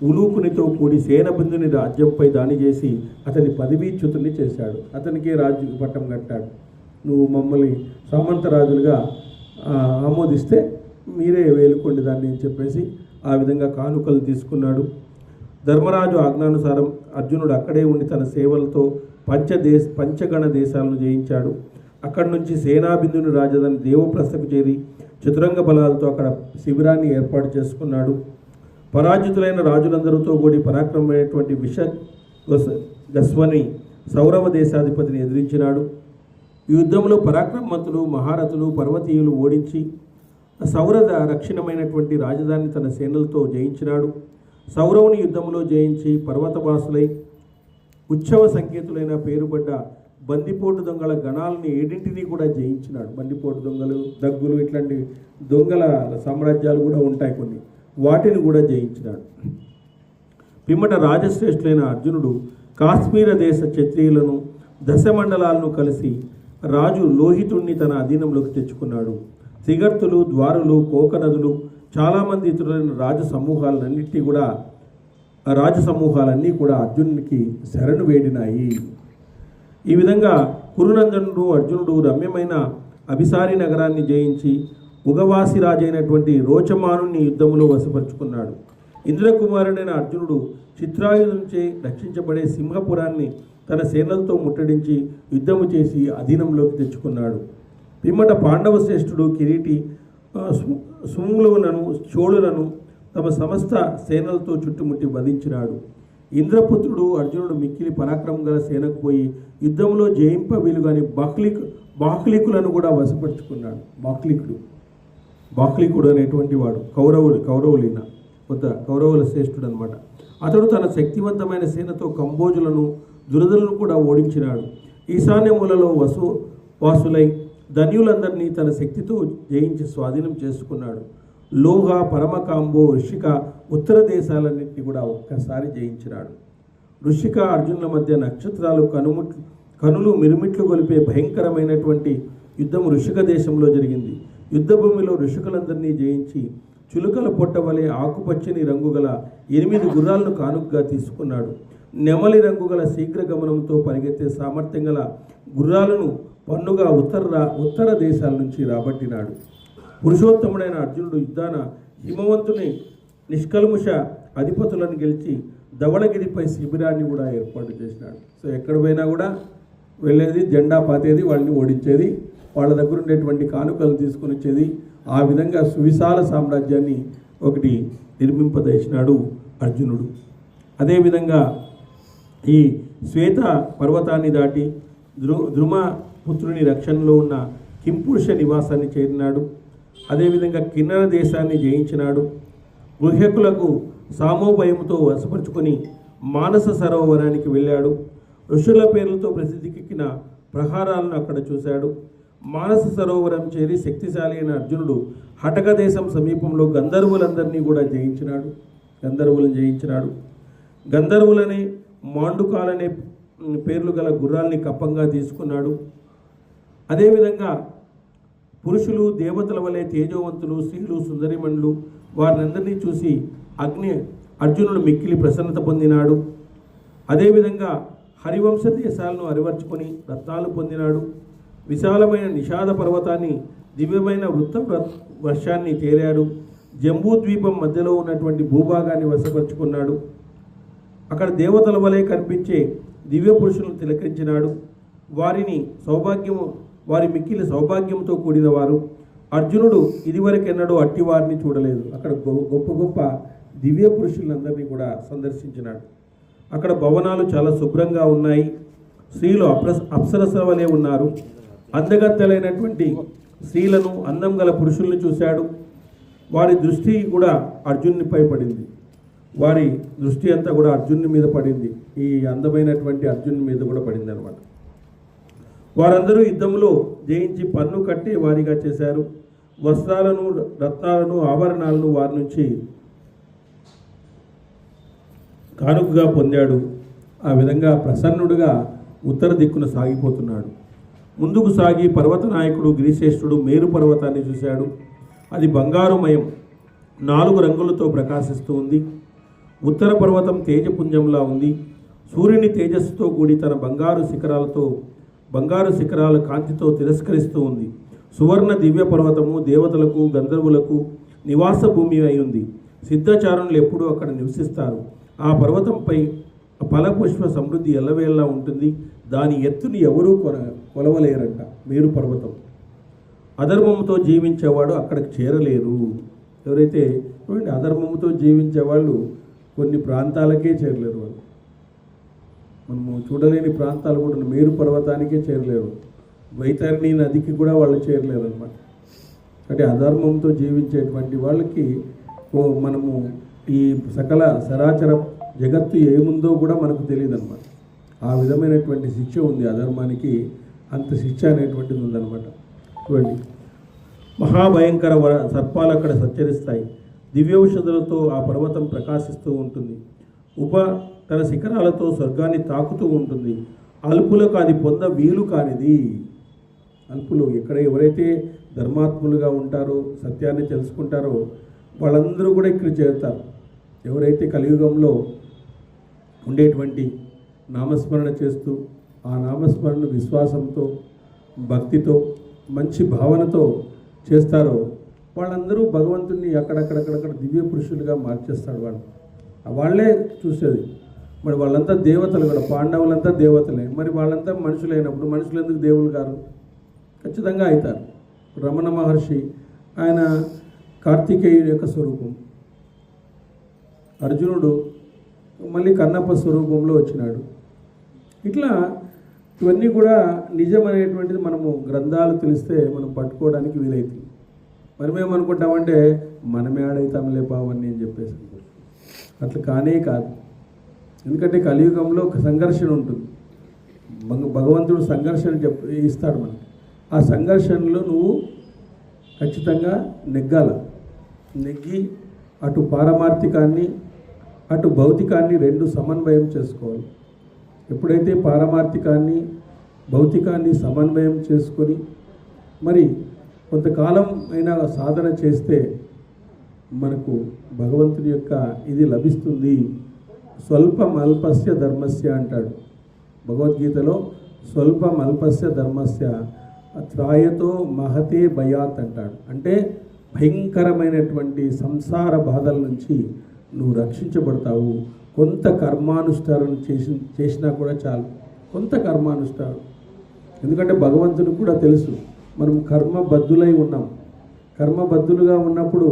ఉలూకునితో కూడి సేనబిందుని రాజ్యంపై దాడి చేసి అతని పదవీచ్యుతుని చేశాడు. అతనికే రాజు పట్టం కట్టాడు. నువ్వు మమ్మల్ని సామంతరాజులుగా ఆమోదిస్తే మీరే వేలుకోండి దాన్ని అని చెప్పేసి ఆ విధంగా కానుకలు తీసుకున్నాడు. ధర్మరాజు ఆజ్ఞానుసారం అర్జునుడు అక్కడే ఉండి తన సేవలతో పంచగణ దేశాలను జయించాడు. అక్కడి నుంచి సేనాబిందుని రాజధాని దేవప్రస్థకు చేరి చతురంగ బలాలతో అక్కడ శిబిరాన్ని ఏర్పాటు చేసుకున్నాడు. పరాజితులైన రాజులందరితో కూడి పరాక్రమమైనటువంటి గస్వని సౌరవ దేశాధిపతిని ఎదిరించినాడు. ఈ యుద్ధంలో పరాక్రమవంతులు, మహారథులు, పర్వతీయులు ఓడించి సౌరద రక్షణమైనటువంటి రాజధాని తన సేనలతో జయించినాడు. సౌరవుని యుద్ధంలో జయించి పర్వతవాసులై ఉత్సవ సంకేతులైన పేరుపడ్డ బందిపోటు దొంగల గణాలని 7 కూడా జయించినాడు. బందిపోటు దొంగలు, దగ్గులు, ఇట్లాంటి దొంగల సామ్రాజ్యాలు కూడా ఉంటాయి కొన్ని, వాటిని కూడా జయించినాడు. పిమ్మట రాజశ్రేష్ఠులైన అర్జునుడు కాశ్మీర దేశ క్షత్రియులను, దశమండలాలను కలిసి రాజు లోహితుణ్ణి తన అధీనంలోకి తెచ్చుకున్నాడు. త్రిగర్తులు, ద్వారులు, కోకనదులు, చాలామంది ఇతరులైన రాజసమూహాలన్నీ కూడా అర్జునునికి శరణు వేడినాయి. ఈ విధంగా కురునందనుడు అర్జునుడు రమ్యమైన అభిసారి నగరాన్ని జయించి ఉగవాసి రాజైనటువంటి రోచమానుని యుద్ధంలో వశపరుచుకున్నాడు. ఇంద్రకుమారుడైన అర్జునుడు చిత్రాయుధంచే రక్షించబడే సింహపురాన్ని తన సేనలతో ముట్టడించి యుద్ధము చేసి అధీనంలోకి తెచ్చుకున్నాడు. పిమ్మట పాండవ శ్రేష్ఠుడు కిరీటి సుములను, చోళులను తమ సమస్త సేనలతో చుట్టుముట్టి వధించినాడు. ఇంద్రపుత్రుడు అర్జునుడు మిక్కిలి పరాక్రమం గల సేనకు పోయి యుద్ధంలో జయింప వీలుగాని బాహ్లికులను కూడా వశపరుచుకున్నాడు. బాహ్లికుడు అనేటువంటి వాడు కౌరవులైన కౌరవుల శ్రేష్ఠుడు అనమాట. అతడు తన శక్తివంతమైన సేనతో కంబోజులను, దురదలను కూడా ఓడించినాడు. ఈశాన్య మూలలో వాసులై ధన్యులందరినీ తన శక్తితో జయించి స్వాధీనం చేసుకున్నాడు. లోహ, పరమకాంబో, ఋషిక, ఉత్తర దేశాలన్నింటినీ కూడా ఒక్కసారి జయించినాడు. ఋషిక అర్జునుల మధ్య నక్షత్రాలు కనులు మిరుమిట్లు గొలిపే భయంకరమైనటువంటి యుద్ధం ఋషిక దేశంలో జరిగింది. యుద్ధభూమిలో ఋషికులందరినీ జయించి చులుకల పొట్టవలే ఆకుపచ్చని రంగుగల 8 గుర్రాలను కానుకగా తీసుకున్నాడు. నెమలి రంగుగల శీఘ్ర గమనంతో పరిగెత్తే సామర్థ్యం గల గుర్రాలను పన్నుగా ఉత్తర దేశాల నుంచి రాబట్టినాడు. పురుషోత్తముడైన అర్జునుడు యుద్ధాన హిమవంతుని నిష్కల్ముష అధిపతులను గెలిచి ధవళగిరిపై శిబిరాన్ని కూడా ఏర్పాటు చేసినాడు. సో ఎక్కడ పోయినా కూడా వెళ్ళేది, జెండా పాతేది, వాళ్ళని ఓడించేది, వాళ్ళ దగ్గర ఉండేటువంటి కానుకలు తీసుకొని వచ్చేది. ఆ విధంగా సువిశాల సామ్రాజ్యాన్ని ఒకటి నిర్మింపదేసినాడు అర్జునుడు. అదేవిధంగా ఈ శ్వేత పర్వతాన్ని దాటి ద్రుమపుత్రుని రక్షణలో ఉన్న కింపురుష నివాసాన్ని చేరినాడు. అదేవిధంగా కిన్నర దేశాన్ని జయించినాడు. గుహ్యకులకు సామోభయంతో వశపరుచుకొని మానస సరోవరానికి వెళ్ళాడు. ఋషుల పేర్లతో ప్రసిద్ధికెక్కిన ప్రహారాలను అక్కడ చూశాడు. మానస సరోవరం చేరి శక్తిశాలి అయిన అర్జునుడు హటక దేశం సమీపంలో గంధర్వులందరినీ కూడా జయించినాడు. గంధర్వులనే మాండుకాలనే పేర్లు గల గుర్రాల్ని కప్పంగా తీసుకున్నాడు. అదేవిధంగా పురుషులు దేవతల వలె తేజవంతులు, స్త్రీలు, సుందరిమణులు వారినందరినీ చూసి అర్జునుడు మిక్కిలి ప్రసన్నత పొందినాడు. అదేవిధంగా హరివంశ దేశాలను అరివర్చుకొని రత్నాలు పొందినాడు. విశాలమైన నిషాద పర్వతాన్ని, దివ్యమైన వృత్త వర్షాన్ని తేరాడు. జంబూ ద్వీపం మధ్యలో ఉన్నటువంటి భూభాగాన్ని వశపరుచుకున్నాడు. అక్కడ దేవతల వలె కనిపించే దివ్య పురుషులను తిలకరించినాడు. వారి మిక్కిలి సౌభాగ్యంతో కూడిన వారు. అర్జునుడు ఇదివరకెన్నడూ అట్టి వారిని చూడలేదు. అక్కడ గొప్ప గొప్ప దివ్య పురుషులందరినీ కూడా సందర్శించినాడు. అక్కడ భవనాలు చాలా శుభ్రంగా ఉన్నాయి. స్త్రీలు అప్సరసల వలె ఉన్నారు. అందగత్తెలైనటువంటి స్త్రీలను, అందం గల పురుషులను చూశాడు. వారి దృష్టి కూడా అర్జునునిపై పడింది. వారి దృష్టి అంతా కూడా అర్జునుని మీద పడింది. ఈ అందమైనటువంటి అర్జునుని మీద కూడా పడింది అనమాట. వారందరూ యుద్ధంలో జయించి పన్ను కట్టే వారిగా చేశారు. వస్త్రాలను, రత్నాలను, ఆభరణాలను వారి నుంచి కానుకగా పొందాడు. ఆ విధంగా ప్రసన్నుడుగా ఉత్తర దిక్కున సాగిపోతున్నాడు. ముందుకు సాగి పర్వత నాయకుడు గిరిశ్రేష్ఠుడు మేరు పర్వతాన్ని చూశాడు. అది బంగారుమయం, 4 రంగులతో ప్రకాశిస్తూ ఉంది. ఉత్తర పర్వతం తేజపుంజంలా ఉంది. సూర్యుని తేజస్సుతో కూడి తన బంగారు శిఖరాల కాంతితో తిరస్కరిస్తూ ఉంది. సువర్ణ దివ్య పర్వతము దేవతలకు, గంధర్వులకు నివాస భూమి అయి ఉంది. సిద్ధచారణులు ఎప్పుడూ అక్కడ నివసిస్తారు. ఆ పర్వతంపై ఫలపుష్ప సమృద్ధి ఎల్లవేళలా ఉంటుంది. దాని ఎత్తుని ఎవరూ కొలవలేరంట. మేరు పర్వతం. అధర్మంతో జీవించేవాడు అక్కడికి చేరలేరు. ఎవరైతే అధర్మంతో జీవించే వాళ్ళు కొన్ని ప్రాంతాలకే చేరలేరు. వాళ్ళు మనము చూడలేని ప్రాంతాలు కూడా మేరు పర్వతానికే చేరలేరు. వైతరణి నదికి కూడా వాళ్ళు చేరలేరు అనమాట. అంటే అధర్మంతో జీవించేటువంటి వాళ్ళకి మనము ఈ సకల సరాచర జగత్తు ఏముందో కూడా మనకు తెలియదు అనమాట. ఆ విధమైనటువంటి శిక్ష ఉంది అధర్మానికి. అంత శిక్ష అనేటువంటిది ఉందన్నమాట. చూడండి, మహాభయంకర సర్పాలు అక్కడ సంచరిస్తాయి. దివ్యౌషధులతో ఆ పర్వతం ప్రకాశిస్తూ ఉంటుంది. తన శిఖరాలతో స్వర్గాన్ని తాకుతూ ఉంటుంది. అల్పులకు అది పొంద వీలు కానిది. అల్పులు ఎవరైతే ధర్మాత్ములుగా ఉంటారో, సత్యాన్ని తెలుసుకుంటారో వాళ్ళందరూ కూడా ఇక్కడ చేరుతారు. ఎవరైతే కలియుగంలో ఉండేటువంటి నామస్మరణ చేస్తూ ఆ నామస్మరణ విశ్వాసంతో, భక్తితో, మంచి భావనతో చేస్తారో వాళ్ళందరూ భగవంతుడిని అక్కడక్కడక్కడక్కడ దివ్య పురుషులుగా మార్చేస్తాడు. వాళ్ళే చూసేది. మరి వాళ్ళంతా దేవతలు కూడా, పాండవులంతా దేవతలే. మరి వాళ్ళంతా మనుషులైనప్పుడు మనుషులు ఎందుకు దేవులు గారు? ఖచ్చితంగా అవుతారు. రమణ మహర్షి ఆయన కార్తికేయుని యొక్క స్వరూపం. అర్జునుడు మళ్ళీ కన్నప్ప స్వరూపంలో వచ్చినాడు. ఇట్లా ఇవన్నీ కూడా నిజం అనేటువంటిది మనము గ్రంథాలు తెలిస్తే మనం పట్టుకోవడానికి వీలవుతుంది. మనమేమనుకుంటామంటే మనమే ఆడైతాంలే పావన్నీ అని చెప్పేసి. అట్లా కానే కాదు. ఎందుకంటే కలియుగంలో ఒక సంఘర్షణ ఉంటుంది. భగవంతుడు సంఘర్షణ ఇస్తాడు మనకి. ఆ సంఘర్షణలో నువ్వు ఖచ్చితంగా నెగ్గి అటు పారమార్థికాన్ని అటు భౌతికాన్ని రెండు సమన్వయం చేసుకోవాలి. ఎప్పుడైతే పారమార్థికాన్ని భౌతికాన్ని సమన్వయం చేసుకొని మరి కొంతకాలం అయినా సాధన చేస్తే మనకు భగవంతుని యొక్క ఇది లభిస్తుంది. స్వల్పమల్పస్య ధర్మస్య అంటాడు భగవద్గీతలో. స్వల్పమల్పస్య ధర్మస్య త్రాయతో మహతే భయాత్ అంటాడు. అంటే భయంకరమైనటువంటి సంసార బాధల నుంచి నువ్వు రక్షించబడతావు. కొంత కర్మానుష్ఠానం చేసినా కూడా చాలు. కొంత కర్మానుష్ఠానం. ఎందుకంటే భగవంతునికి కూడా తెలుసు మనం కర్మబద్ధులై ఉన్నాం. కర్మబద్ధులుగా ఉన్నప్పుడు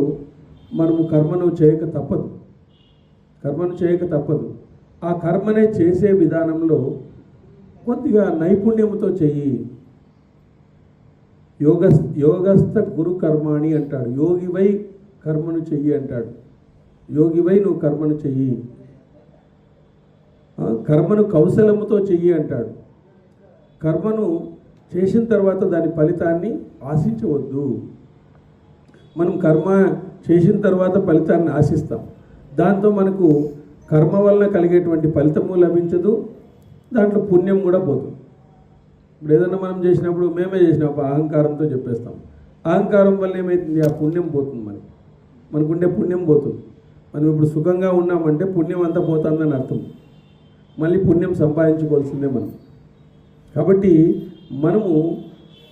మనము కర్మను చేయక తప్పదు. ఆ కర్మనే చేసే విధానంలో కొద్దిగా నైపుణ్యంతో చెయ్యి. యోగస్థ గురు కర్మాణి అంటాడు. యోగివై కర్మను చెయ్యి అంటాడు. యోగివై నువ్వు కర్మను చెయ్యి, కర్మను కౌశలముతో చెయ్యి అంటాడు. కర్మను చేసిన తర్వాత దాని ఫలితాన్ని ఆశించవద్దు. మనం కర్మ చేసిన తర్వాత ఫలితాన్ని ఆశిస్తాం. దాంతో మనకు కర్మ వలన కలిగేటువంటి ఫలితము లభించదు, దాంట్లో పుణ్యం కూడా పోతుంది. ఇప్పుడు ఏదైనా మనం చేసినప్పుడు మేమే చేసినప్పుడు అహంకారంతో చెప్పేస్తాం. అహంకారం వల్ల ఏమవుతుంది? ఆ పుణ్యం పోతుంది, మనకుండే పుణ్యం పోతుంది. మనం ఇప్పుడు సుఖంగా ఉన్నామంటే పుణ్యం అంతా పోతుందని అర్థం. మళ్ళీ పుణ్యం సంపాదించుకోవాల్సిందే మనం. కాబట్టి మనము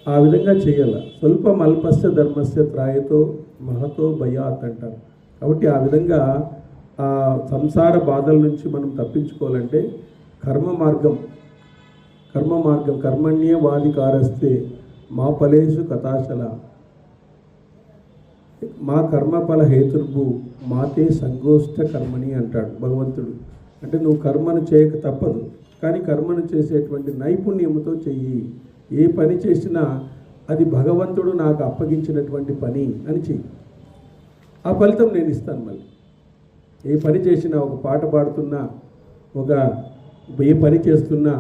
ఆ విధంగా చేయాలి. స్వల్పం అల్పస్య ధర్మస్య త్రాయతో మహతో భయాత్ అంటారు. కాబట్టి ఆ విధంగా ఆ సంసార బాధల నుంచి మనం తప్పించుకోవాలంటే కర్మ మార్గం కర్మణ్యవాధికారస్తే మా ఫలేషు కథాశల మా కర్మఫల హేతుర్భు మాతే సంగోష్ఠ కర్మని అంటాడు భగవంతుడు. అంటే నువ్వు కర్మను చేయక తప్పదు, కానీ కర్మను చేసేటువంటి నైపుణ్యముతో చెయ్యి. ఏ పని చేసినా అది భగవంతుడు నాకు అప్పగించినటువంటి పని అని చెయ్యి. ఆ ఫలితం నేను ఇస్తాను. మళ్ళీ ఏ పని చేసినా, ఒక పాట పాడుతున్నా, ఏ పని చేస్తున్నా,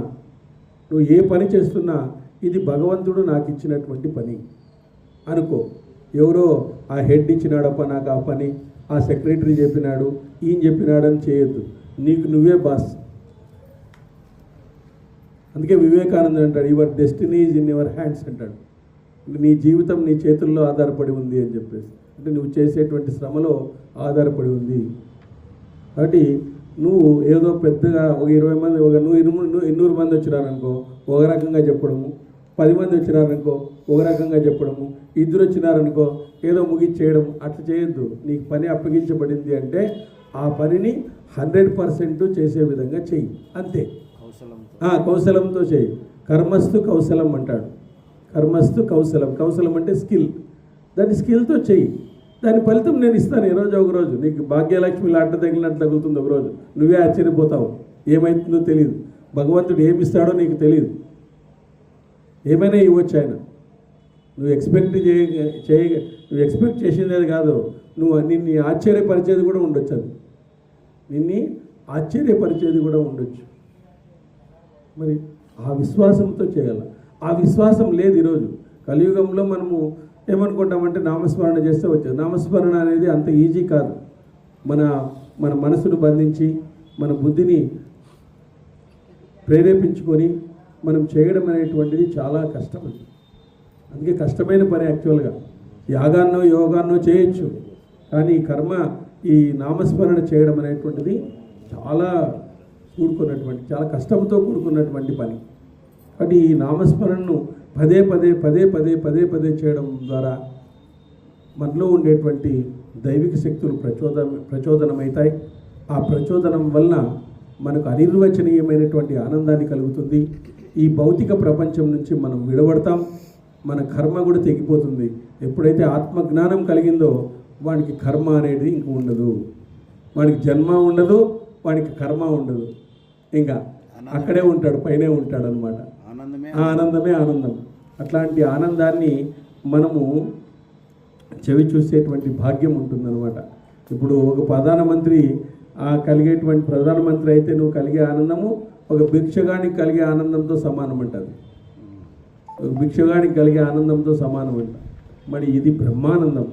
నువ్వు ఏ పని చేస్తున్నా ఇది భగవంతుడు నాకు ఇచ్చినటువంటి పని అనుకో. ఎవరో ఆ హెడ్ ఇచ్చినాడప్ప నాకు ఆ పని, ఆ సెక్రటరీ చెప్పినాడు, ఈయన చెప్పినాడని చేయొద్దు. నీకు నువ్వే బాస్. అందుకే వివేకానంద అంటాడు, your destiny is in your hands అంటాడు. నీ జీవితం నీ చేతుల్లో ఆధారపడి ఉంది అని చెప్పేసి, అంటే నువ్వు చేసేటువంటి శ్రమలో ఆధారపడి ఉంది. కాబట్టి నువ్వు ఏదో పెద్దగా ఒక 20 మంది, ఒక 200 మంది వచ్చినారనుకో ఒక రకంగా చెప్పడము, 10 మంది వచ్చినారనుకో ఒక రకంగా చెప్పడము, 2 వచ్చినారనుకో ఏదో ముగిచ్చేయడం, అట్లా చేయొద్దు. నీకు పని అప్పగించబడింది అంటే ఆ పనిని 100% చేసే విధంగా చెయ్యి, అంతే. కౌశలంతో చెయ్యి. కర్మస్తు కౌశలం అంటాడు. కర్మస్తు కౌశలం. కౌశలం అంటే స్కిల్. దాన్ని స్కిల్తో చెయ్యి. దాని ఫలితం నేను ఇస్తాను ఈరోజు. ఒకరోజు నీకు భాగ్యలక్ష్మి లాంట తగిలినట్టు తగులుతుంది. ఒకరోజు నువ్వే ఆశ్చర్యపోతావు, ఏమవుతుందో తెలియదు. భగవంతుడు ఏమిస్తాడో నీకు తెలియదు. ఏమైనా ఇవ్వచ్చు ఆయన. నువ్వు ఎక్స్పెక్ట్ చేసిందేది కాదు, నువ్వు నిన్ను ఆశ్చర్యపరిచేది కూడా ఉండొచ్చు. అది నిన్ను ఆశ్చర్యపరిచేది కూడా ఉండొచ్చు. మరి ఆ విశ్వాసంతో చేయాలి. ఆ విశ్వాసం లేదు ఈరోజు కలియుగంలో. మనము ఏమనుకుంటామంటే నామస్మరణ చేస్తే వచ్చేది. నామస్మరణ అనేది అంత ఈజీ కాదు. మన మనసును బంధించి మన బుద్ధిని ప్రేరేపించుకొని మనం చేయడం అనేటువంటిది చాలా కష్టం. అందుకే కష్టమైన పని యాక్చువల్గా. యాగాన్నో యోగాన్నో చేయొచ్చు, కానీ ఈ నామస్మరణ చేయడం అనేటువంటిది చాలా చాలా కష్టంతో కూడుకున్నటువంటి పని. కాబట్టి ఈ నామస్మరణను పదే పదే చేయడం ద్వారా మనలో ఉండేటువంటి దైవిక శక్తులు ప్రచోదనమవుతాయి. ఆ ప్రచోదనం వలన మనకు అనిర్వచనీయమైనటువంటి ఆనందాన్ని కలుగుతుంది. ఈ భౌతిక ప్రపంచం నుంచి మనం విడబడతాం. మన కర్మ కూడా తెగిపోతుంది. ఎప్పుడైతే ఆత్మజ్ఞానం కలిగిందో వాడికి కర్మ అనేది ఇంక ఉండదు, వాడికి జన్మ ఉండదు, వాడికి కర్మ ఉండదు. ఇంకా అక్కడే ఉంటాడు, పైనే ఉంటాడు అనమాట. ఆనందమే ఆనందం. అట్లాంటి ఆనందాన్ని మనము చెవి చూసేటువంటి భాగ్యం ఉంటుందన్నమాట. ఇప్పుడు ఒక ప్రధానమంత్రి అయితే నువ్వు కలిగే ఆనందము ఒక భిక్షగానికి కలిగే ఆనందంతో సమానం అంటారు. ఒక భిక్షగానికి కలిగే ఆనందంతో సమానం అంట. మరి ఇది బ్రహ్మానందం.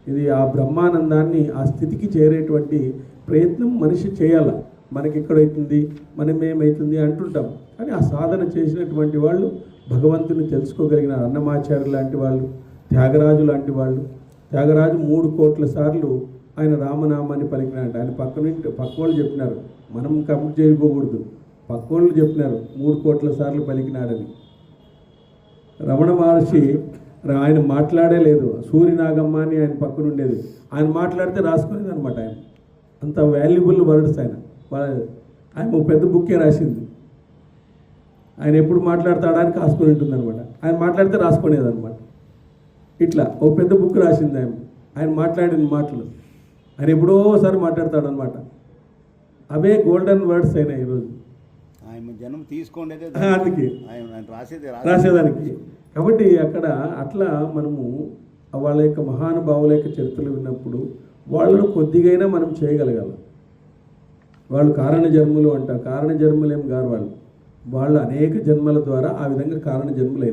ఇది ఆ బ్రహ్మానందాన్ని, ఆ స్థితికి చేరేటువంటి ప్రయత్నం మనిషి చేయాలి. మనకి ఎక్కడవుతుంది, మనమేమవుతుంది అంటుంటాం, కానీ ఆ సాధన చేసినటువంటి వాళ్ళు, భగవంతుని తెలుసుకోగలిగిన అన్నమాచార్య లాంటి వాళ్ళు, త్యాగరాజు లాంటి వాళ్ళు. త్యాగరాజు 3 కోట్ల సార్లు ఆయన రామనామాన్ని పలికినాడు. ఆయన పక్కోళ్ళు చెప్పినారు, మనం కంప్లీట్ చేయకూడదు, పక్కోళ్ళు చెప్పినారు 3 కోట్ల సార్లు పలికినాడని. రమణ మహర్షి ఆయన మాట్లాడే లేదు, సూర్యనాగమ్మ అని ఆయన పక్కన ఉండేది, ఆయన మాట్లాడితే రాసుకునేది అనమాట. ఆయన అంత వాల్యుబుల్ వర్డ్స్. ఆయన ఒక పెద్ద బుక్కే రాసింది. ఆయన ఎప్పుడు మాట్లాడతాడానికి రాసుకొని ఉంటుంది అనమాట. ఆయన మాట్లాడితే రాసుకునేది అనమాట. ఇట్లా ఒక పెద్ద బుక్ రాసింది ఆయన మాట్లాడిన మాటలు. ఆయన ఎప్పుడోసారి మాట్లాడతాడనమాట. అవే గోల్డెన్ వర్డ్స్ అయినాయి ఈరోజు. జన్మ తీసుకోండి అందుకే ఆయన రాసేదానికి. కాబట్టి అక్కడ అట్లా మనము వాళ్ళ యొక్క మహానుభావుల యొక్క చరిత్రలు విన్నప్పుడు వాళ్ళను కొద్దిగైనా మనం చేయగలగాలి. వాళ్ళు కారణ జన్మలు అంటారు. కారణ జన్మలేం గారు వాళ్ళు అనేక జన్మల ద్వారా ఆ విధంగా కారణ జన్మలు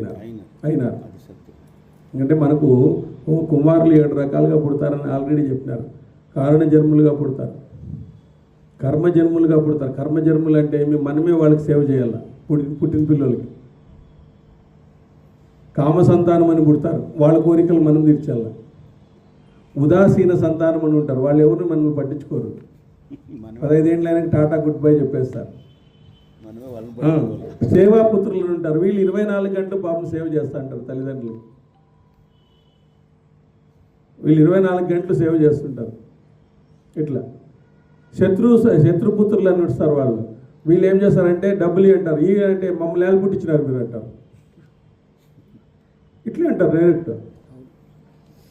అయినారు. ఎందుకంటే మనకు కుమారులు 7 రకాలుగా పుడతారని ఆల్రెడీ చెప్పినారు. కారణ జన్ములుగా పుడతారు, కర్మ జన్ములుగా పుడతారు. కర్మ జన్ములు అంటే మనమే వాళ్ళకి సేవ చేయాలి. పుట్టిన పిల్లలకి కామ సంతానం అని పుడతారు, వాళ్ళ కోరికలు మనం తీర్చాల. ఉదాసీన సంతానం అని ఉంటారు, వాళ్ళు ఎవరు మనల్ని పట్టించుకోరు. 15 ఏళ్ళైనా టాటా గుడ్ బై చెప్పేస్తారు. సేవాపుత్రులు ఉంటారు, వీళ్ళు 24 గంటలు పాపం సేవ చేస్తూ ఉంటారు తల్లిదండ్రులు. వీళ్ళు 24 గంటలు సేవ చేస్తుంటారు. ఇట్లా శత్రుపుత్రులు అని వస్తారు వాళ్ళు. వీళ్ళు ఏం చేస్తారంటే డబ్బులు అంటారు, ఈ అంటే మమ్మల్ని ఏళ్ళు పుట్టించినారు మీరు అంటారు. ఇట్లే అంటారు డైరెక్ట్.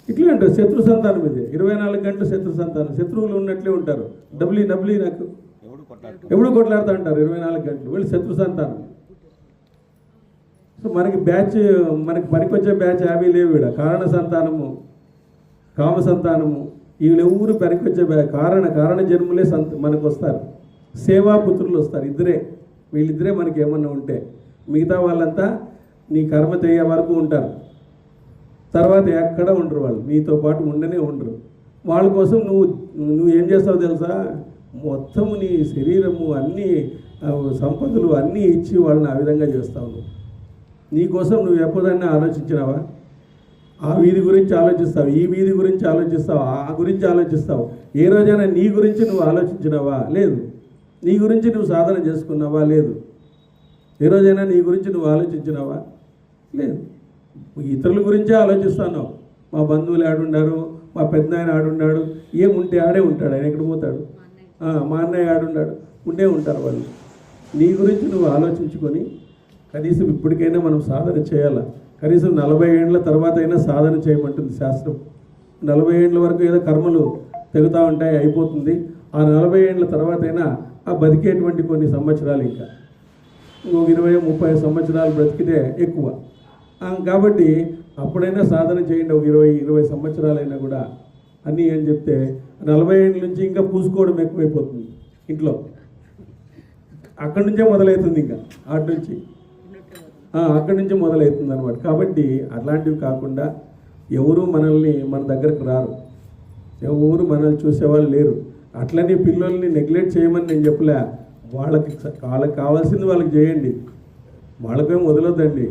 ఇట్లే అంటారు శత్రు సంతానం. ఇది 24 గంటలు శత్రు సంతానం. శత్రువులు ఉన్నట్లే ఉంటారు. డబ్బులు నాకు ఎప్పుడు కొట్లాడుతూ ఉంటారు 24 గంటలు. వీళ్ళు శత్రు సంతానం. సో మనకి పనికొచ్చే బ్యాచ్ అవి లేవు. ఇక్కడ కారణ సంతానము, కామ సంతానము, వీళ్ళెవరు పనికొచ్చే కారణ జన్ములే మనకు వస్తారు. సేవాపుత్రులు వస్తారు, వీళ్ళిద్దరే మనకి ఏమన్నా ఉంటే. మిగతా వాళ్ళంతా నీ కర్మ తెయ్యే వరకు ఉంటారు, తర్వాత ఎక్కడ ఉండరు. వాళ్ళు నీతో పాటు ఉండరు. వాళ్ళ కోసం నువ్వు ఏం చేస్తావు తెలుసా? మొత్తము నీ శరీరము అన్నీ సంపదలు అన్నీ ఇచ్చి వాళ్ళని ఆ విధంగా చేస్తావు. నీకోసం నువ్వు ఎప్పుడైనా ఆలోచించినావా? ఆ వీధి గురించి ఆలోచిస్తావు, ఈ వీధి గురించి ఆలోచిస్తావు, ఆ గురించి ఆలోచిస్తావు. ఏ రోజైనా నీ గురించి నువ్వు ఆలోచించినావా? లేదు. నీ గురించి నువ్వు సాధన చేసుకున్నావా? లేదు. ఏ రోజైనా నీ గురించి నువ్వు ఆలోచించినావా? లేదు. ఇతరుల గురించే ఆలోచిస్తాను. మా బంధువులు ఆడుండారు, మా పెద్దనాయన ఆడున్నాడు, ఏముంటే ఆడే ఉంటాడు, ఆయన ఎక్కడ పోతాడు, మా అన్నయ్య ఆడున్నాడు, ఉంటారు వాళ్ళు. నీ గురించి నువ్వు ఆలోచించుకొని కనీసం ఇప్పటికైనా మనం సాధన చేయాలా. కనీసం 40 ఏళ్ళ తర్వాత అయినా సాధన చేయమంటుంది శాస్త్రం. 40 ఏళ్ళ వరకు ఏదో కర్మలు తెగుతూ ఉంటాయి, అయిపోతుంది. ఆ 40 ఏళ్ళ తర్వాత అయినా ఆ బతికేటువంటి కొన్ని సంవత్సరాలు, ఇంకా 20-30 సంవత్సరాలు బ్రతికితే ఎక్కువ. కాబట్టి అప్పుడైనా సాధన చేయండి. ఒక 20 సంవత్సరాలైనా కూడా అన్నీ అని చెప్తే 40 ఏళ్ళ నుంచి ఇంకా పూసుకోవడం ఎక్కువైపోతుంది ఇంట్లో. అక్కడి నుంచే మొదలవుతుంది, ఇంకా అక్కడి నుంచి మొదలవుతుంది అనమాట. కాబట్టి అట్లాంటివి కాకుండా ఎవరు మనల్ని మన దగ్గరకు రారు, ఎవరు మనల్ని చూసేవాళ్ళు లేరు. అట్లనే పిల్లల్ని నెగ్లెక్ట్ చేయమని నేను చెప్పలే. వాళ్ళకి కావాల్సింది వాళ్ళకి చేయండి, వాళ్ళకేం వదలొద్దండి.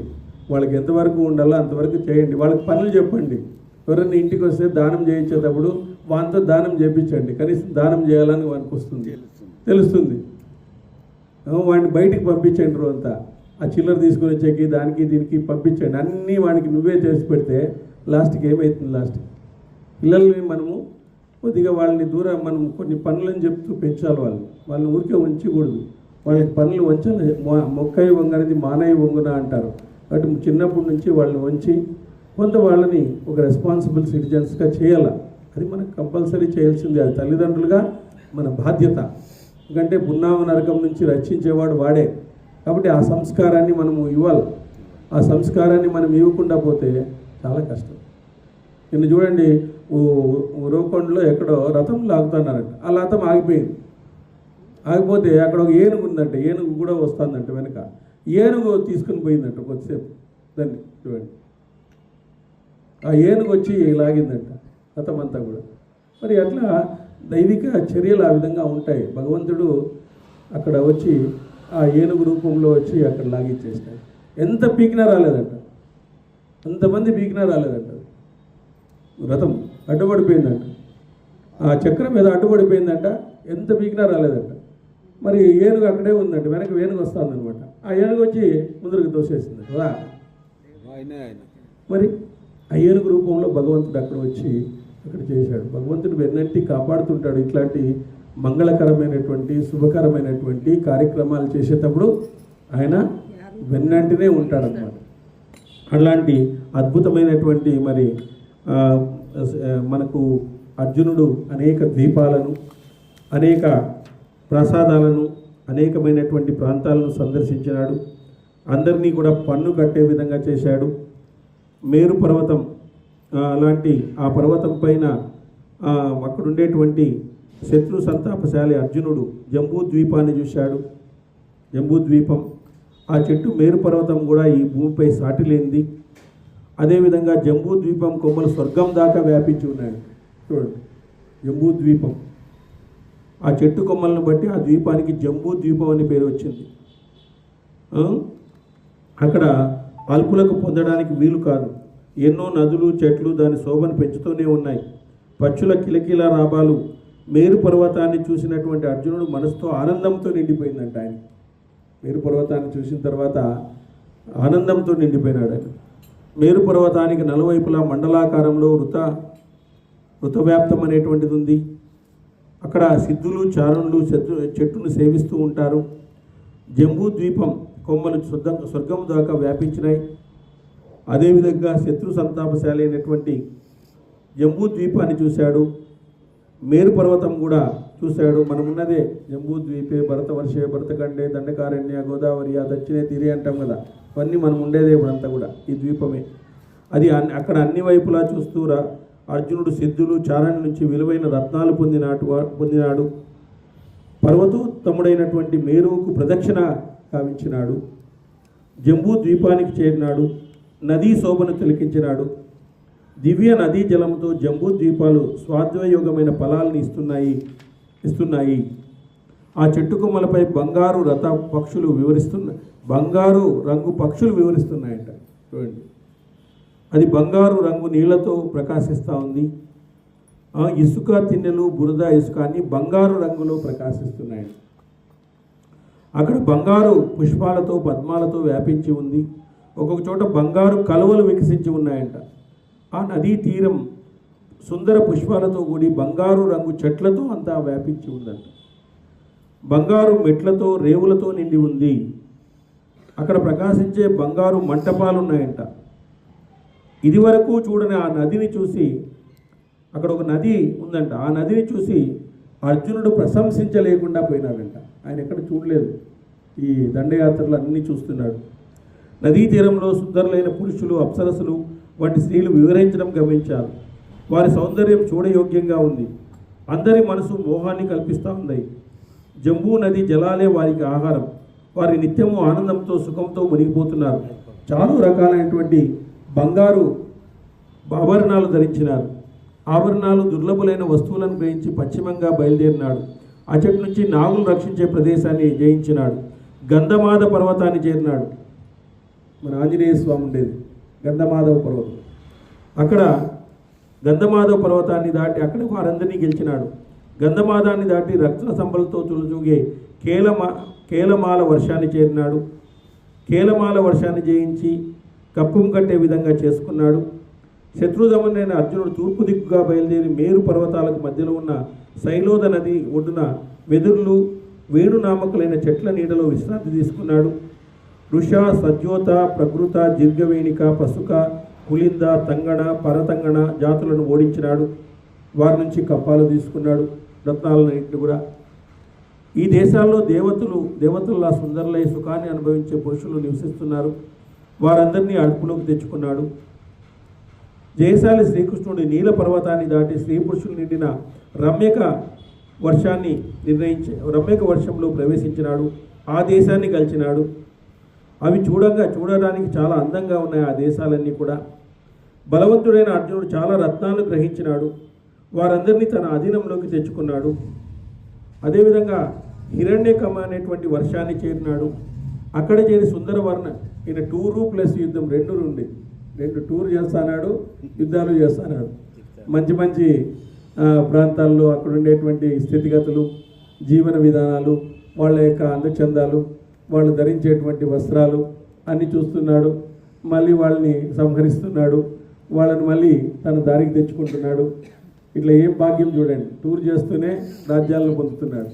వాళ్ళకి ఎంతవరకు ఉండాలో అంతవరకు చేయండి. వాళ్ళకి పనులు చెప్పండి. ఎవరైనా ఇంటికి వస్తే దానం చేయించేటప్పుడు వానితో దానం చేయించండి. కనీసం దానం చేయాలని వానికి వస్తుంది, తెలుస్తుంది. వాడిని బయటికి పంపించండి. రోజంతా ఆ చిల్లర తీసుకొని వచ్చేకి దానికి దీనికి పంపించండి. అన్నీ వానికి నువ్వే చేసి పెడితే లాస్ట్కి ఏమవుతుంది? లాస్ట్కి పిల్లల్ని మనము కొద్దిగా వాళ్ళని దూరం మనం కొన్ని పనులను చెప్తూ పెంచాలి. వాళ్ళని ఊరికే ఉంచకూడదు. వాళ్ళకి పనులు వంచాలి. మొక్కయి వంగనేది మానయ్య వంగున అంటారు. కాబట్టి చిన్నప్పటి నుంచి వాళ్ళని వంచి కొంత వాళ్ళని ఒక రెస్పాన్సిబుల్ సిటిజన్స్గా చేయాలి. అది మనకు కంపల్సరీ చేయాల్సిందే. అది తల్లిదండ్రులుగా మన బాధ్యత. ఎందుకంటే పున్నామ నరకం నుంచి రక్షించేవాడు వాడే. కాబట్టి ఆ సంస్కారాన్ని మనము ఇవ్వాలి. ఆ సంస్కారాన్ని మనం ఇవ్వకుండా పోతే చాలా కష్టం. నిన్న చూడండి, ఉరవకొండలో ఎక్కడో రథం లాగుతున్నారంట. ఆ రథం ఆగిపోయింది. ఆగిపోతే అక్కడ ఒక ఏనుగు ఉందంట. ఏనుగు కూడా వస్తుందంట వెనక. ఏనుగు తీసుకుని పోయిందంట కొద్దిసేపు. దాన్ని చూడండి, ఆ ఏనుగు వచ్చి లాగిందంట రథం అంతా కూడా. మరి అట్లా దైవిక చర్యలు ఆ విధంగా ఉంటాయి. భగవంతుడు అక్కడ వచ్చి ఆ ఏనుగు రూపంలో వచ్చి అక్కడ లాగిచ్చేసినాడు. ఎంత పీకినా రాలేదంట, అంతమంది పీకినా రాలేదంట. రథం అడ్డుపడిపోయిందంట, ఆ చక్రం మీద అడ్డుపడిపోయిందంట. ఎంత పీకినా రాలేదంట. మరి ఏనుగు అక్కడే ఉందంట, వెనక ఏనుగు వస్తుందన్నమాట. ఆ ఏనుగు వచ్చి ముందరకు తోసేసింది కదా. మరి ఆ ఏనుగు రూపంలో భగవంతుడు అక్కడ వచ్చి అక్కడ చేశాడు. భగవంతుడు వెన్నంటి కాపాడుతుంటాడు. ఇట్లాంటి మంగళకరమైనటువంటి శుభకరమైనటువంటి కార్యక్రమాలు చేసేటప్పుడు ఆయన వెన్నంటినే ఉంటాడన్నమాట. అలాంటి అద్భుతమైనటువంటి మరి మనకు అర్జునుడు అనేక ద్వీపాలను, అనేక ప్రసాదాలను, అనేకమైనటువంటి ప్రాంతాలను సందర్శించినాడు. అందరినీ కూడా పన్ను కట్టే విధంగా చేశాడు. మేరు పర్వతం లాంటి ఆ పర్వతం పైన అక్కడుండేటువంటి శత్రు సంతాపశాలి అర్జునుడు జంబూ ద్వీపాన్ని చూశాడు. జంబూ ద్వీపం, ఆ చెట్టు మేరు పర్వతం కూడా ఈ భూమిపై సాటిలేనిది. అదేవిధంగా జంబూ ద్వీపం కొమ్మలు స్వర్గం దాకా వ్యాపించి ఉన్నాయి. చూడండి, జంబూ ద్వీపం, ఆ చెట్టు కొమ్మలను బట్టి ఆ ద్వీపానికి జంబూ ద్వీపం అని పేరు వచ్చింది. అక్కడ అల్పులకు పొందడానికి వీలు కాదు. ఎన్నో నదులు, చెట్లు దాని శోభను పెంచుతూనే ఉన్నాయి. పక్షుల కిలకిల రాబాలు. మేరు పర్వతాన్ని చూసినటువంటి అర్జునుడు మనసుతో ఆనందంతో నిండిపోయిందంట. ఆయన మేరు పర్వతాన్ని చూసిన తర్వాత ఆనందంతో నిండిపోయినాడు ఆయన. మేరు పర్వతానికి నలువైపులా మండలాకారంలో ఋతవ్యాప్తం అనేటువంటిది ఉంది. అక్కడ సిద్ధులు, చారుణులు చెట్టును సేవిస్తూ ఉంటారు. జంబూ ద్వీపం కొమ్మలు స్వర్గం దాకా వ్యాపించినాయి. అదేవిధంగా శత్రు సంతాపశాలి అయినటువంటి జంబూ ద్వీపాన్ని చూశాడు. మేరు పర్వతం కూడా చూశాడు. మనమున్నదే జంబూ ద్వీపే భరతవర్షే భరతఖండే దండకారణ్య గోదావరి దక్షిణే తీరే అంటాం కదా, అవన్నీ మనం ఉండేదే ఇప్పుడంతా కూడా ఈ ద్వీపమే. అది అక్కడ అన్ని వైపులా చూస్తూ అర్జునుడు సిద్ధులు, చారణి నుంచి విలువైన రత్నాలు పొందినాడు. పర్వతోత్తముడైనటువంటి మేరువుకు ప్రదక్షిణ కావించినాడు. జంబూ ద్వీపానికి చేరినాడు. నదీ శోభను తిలకించినాడు. దివ్య నదీ జలంతో జంబూ ద్వీపాలు స్వాద్వయోగమైన ఫలాలను ఇస్తున్నాయి. ఆ చెట్టు కొమ్మలపై బంగారు బంగారు రంగు పక్షులు వివరిస్తున్నాయంట. చూడండి, అది బంగారు రంగు నీళ్లతో ప్రకాశిస్తూ ఉంది. ఇసుక తిన్నెలు, బురద, ఇసుక అన్ని బంగారు రంగులో ప్రకాశిస్తున్నాయి. అక్కడ బంగారు పుష్పాలతో, పద్మాలతో వ్యాపించి ఉంది. ఒక్కొక్క చోట బంగారు కలువలు వికసించి ఉన్నాయంట. ఆ నదీ తీరం సుందర పుష్పాలతో కూడి బంగారు రంగు చెట్లతో అంతా వ్యాపించి ఉందంట. బంగారు మెట్లతో, రేవులతో నిండి ఉంది. అక్కడ ప్రకాశించే బంగారు మంటపాలు ఉన్నాయంట. ఇది వరకు చూడని ఆ నదిని చూసి, అక్కడ ఒక నది ఉందంట, ఆ నదిని చూసి అర్జునుడు ప్రశంసించలేకుండా పోయినాడంట. ఆయన ఎక్కడ చూడలేదు, ఈ దండయాత్రలు అన్నీ చూస్తున్నాడు. నదీ తీరంలో సుందరులైన పురుషులు, అప్సరసులు వంటి స్త్రీలు వివరించడం గమనించారు. వారి సౌందర్యం చూడయోగ్యంగా ఉంది. అందరి మనసు మోహాన్ని కల్పిస్తూ ఉంది. జంబూ నది జలాలే వారికి ఆహారం. వారి నిత్యము ఆనందంతో, సుఖంతో మునిగిపోతున్నారు. చాలా రకాలైనటువంటి బంగారు ఆభరణాలు ధరించినారు. ఆభరణాలు దుర్లభులైన వస్తువులను గ్రహించి పశ్చిమంగా బయలుదేరినాడు. ఆ చెట్టు నుంచి నాగులు రక్షించే ప్రదేశాన్ని జయించినాడు. గంధమాద పర్వతాన్ని చేరినాడు. మన ఆంజనేయ స్వామి ఉండేది గంధమాధవ పర్వతం. అక్కడ గంధమాధవ పర్వతాన్ని దాటి అక్కడ వారందరినీ గెలిచినాడు. గంధమాదాన్ని దాటి రక్త సంబలతో చులుచూగే కేలమాల వర్షాన్ని చేరినాడు. కేలమాల వర్షాన్ని జయించి కప్పం కట్టే విధంగా చేసుకున్నాడు. శత్రుదమనైన అర్జునుడు తూర్పు దిక్కుగా బయలుదేరి మేరు పర్వతాలకు మధ్యలో ఉన్న శైలోద నది ఒడ్డున వెదుర్లు, వేణునామకులైన చెట్ల నీడలో విశ్రాంతి తీసుకున్నాడు. వృష, సజ్జోత, ప్రకృత, దీర్ఘవేణిక, పసుక, పులింద, తంగణ, పరతంగణ జాతులను ఓడించినాడు. వారి నుంచి కప్పాలు తీసుకున్నాడు, రత్నాలన్నింటినీ కూడా. ఈ దేశాల్లో దేవతల్లా సుందరులై సుఖాన్ని అనుభవించే పురుషులు నివసిస్తున్నారు. వారందరినీ అదుపులోకి తెచ్చుకున్నాడు. జయశాలి శ్రీకృష్ణుడి నీల పర్వతాన్ని దాటి స్త్రీ పురుషులు నిండిన రమ్యక వర్షంలో ప్రవేశించినాడు. ఆ దేశాన్ని కలిసినాడు. అవి చూడడానికి చాలా అందంగా ఉన్నాయి ఆ దేశాలన్నీ కూడా. బలవంతుడైన అర్జునుడు చాలా రత్నాలను గ్రహించినాడు. వారందరినీ తన అధీనంలోకి తెచ్చుకున్నాడు. అదేవిధంగా హిరణ్యకమ అనేటువంటి వర్షాన్ని చేరినాడు. అక్కడ చేరి సుందరవర్ణ ఈయన టూరు ప్లస్ యుద్ధం రెండు టూర్ చేస్తున్నాడు, యుద్ధాలు చేస్తున్నాడు. మంచి ప్రాంతాల్లో అక్కడ ఉండేటువంటి స్థితిగతులు, జీవన విధానాలు, వాళ్ళ యొక్క అందచందాలు, వాళ్ళు ధరించేటువంటి వస్త్రాలు అన్నీ చూస్తున్నాడు. మళ్ళీ వాళ్ళని సంహరిస్తున్నాడు. వాళ్ళని మళ్ళీ తన దారికి తెచ్చుకుంటున్నాడు. ఇట్లా ఏం భాగ్యం చూడండి, టూర్ చేస్తూనే రాజ్యాలను పొందుతున్నాడు.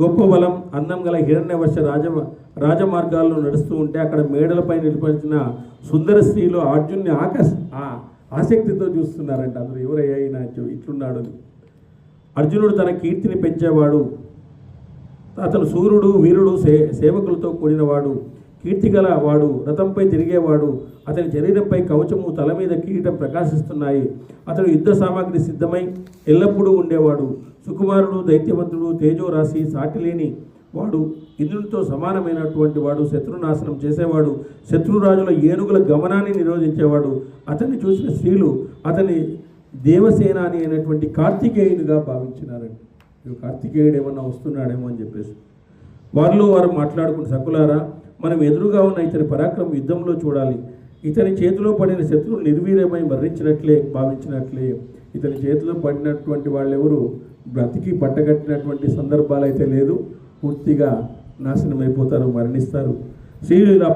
గొప్ప బలం, అందం గల హిరణ్యవర్ష రాజమార్గాల్లో నడుస్తూ ఉంటే అక్కడ మేడలపై నిలబడిన సుందర స్త్రీలు అర్జున్ని ఆసక్తితో చూస్తున్నారంట. అందరూ ఎవరయ్యా ఇట్లున్నాడు. అర్జునుడు తన కీర్తిని పెంచేవాడు. అతను సూర్యుడు వీరుడు సేవకులతో కూడినవాడు, కీర్తిగల వాడు, రథంపై తిరిగేవాడు. అతని శరీరంపై కవచము, తల మీద కిరీటం ప్రకాశిస్తున్నాయి. అతడు యుద్ధ సామాగ్రి సిద్ధమై ఎల్లప్పుడూ ఉండేవాడు. సుకుమారుడు, దైత్యవంతుడు, తేజోరాశి, సాటిలేని వాడు, ఇంద్రునితో సమానమైనటువంటి వాడు, శత్రునాశనం చేసేవాడు, శత్రురాజుల ఏనుగుల గమనాన్ని నిరోధించేవాడు. అతన్ని చూసిన స్త్రీలు అతని దేవసేనాని అయినటువంటి కార్తికేయునిగా భావించినారండి. కార్తికేయుడు ఏమన్నా వస్తున్నాడేమో అని చెప్పేసి వారిలో వారు మాట్లాడుకుని, సకులారా, మనం ఎదురుగా ఉన్న ఇతని పరాక్రమం యుద్ధంలో చూడాలి. ఇతని చేతిలో పడిన శత్రువులు నిర్వీర్యమై మరణించినట్లే భావించినట్లే. ఇతని చేతిలో పడినటువంటి వాళ్ళెవరు బ్రతికి పట్టగట్టినటువంటి సందర్భాలు అయితే లేదు, పూర్తిగా నాశనం అయిపోతారు, మరణిస్తారు. స్త్రీలు ఇలా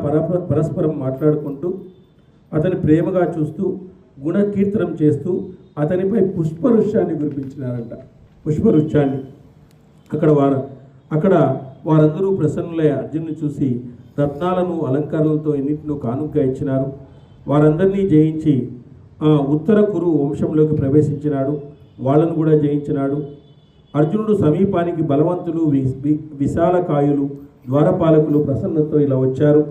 పరస్పరం మాట్లాడుకుంటూ అతని ప్రేమగా చూస్తూ గుణకీర్తనం చేస్తూ అతనిపై పుష్పవృక్షాన్ని కురిపించినారంట. పుష్పవృక్షాన్ని అక్కడ వారందరూ ప్రసన్నులై అర్జునుని చూసి రత్నాలను అలంకారాలతో ఎన్నింటినో కానుకగా ఇచ్చినారు. వారందరినీ జయించి ఉత్తర కురు వంశంలోకి ప్రవేశించినాడు. వాళ్ళను కూడా జయించినాడు. అర్జునుడు సమీపానికి బలవంతులు, విశాలకాయులు, ద్వారపాలకులు ప్రసన్నతో ఇలా వచ్చారు.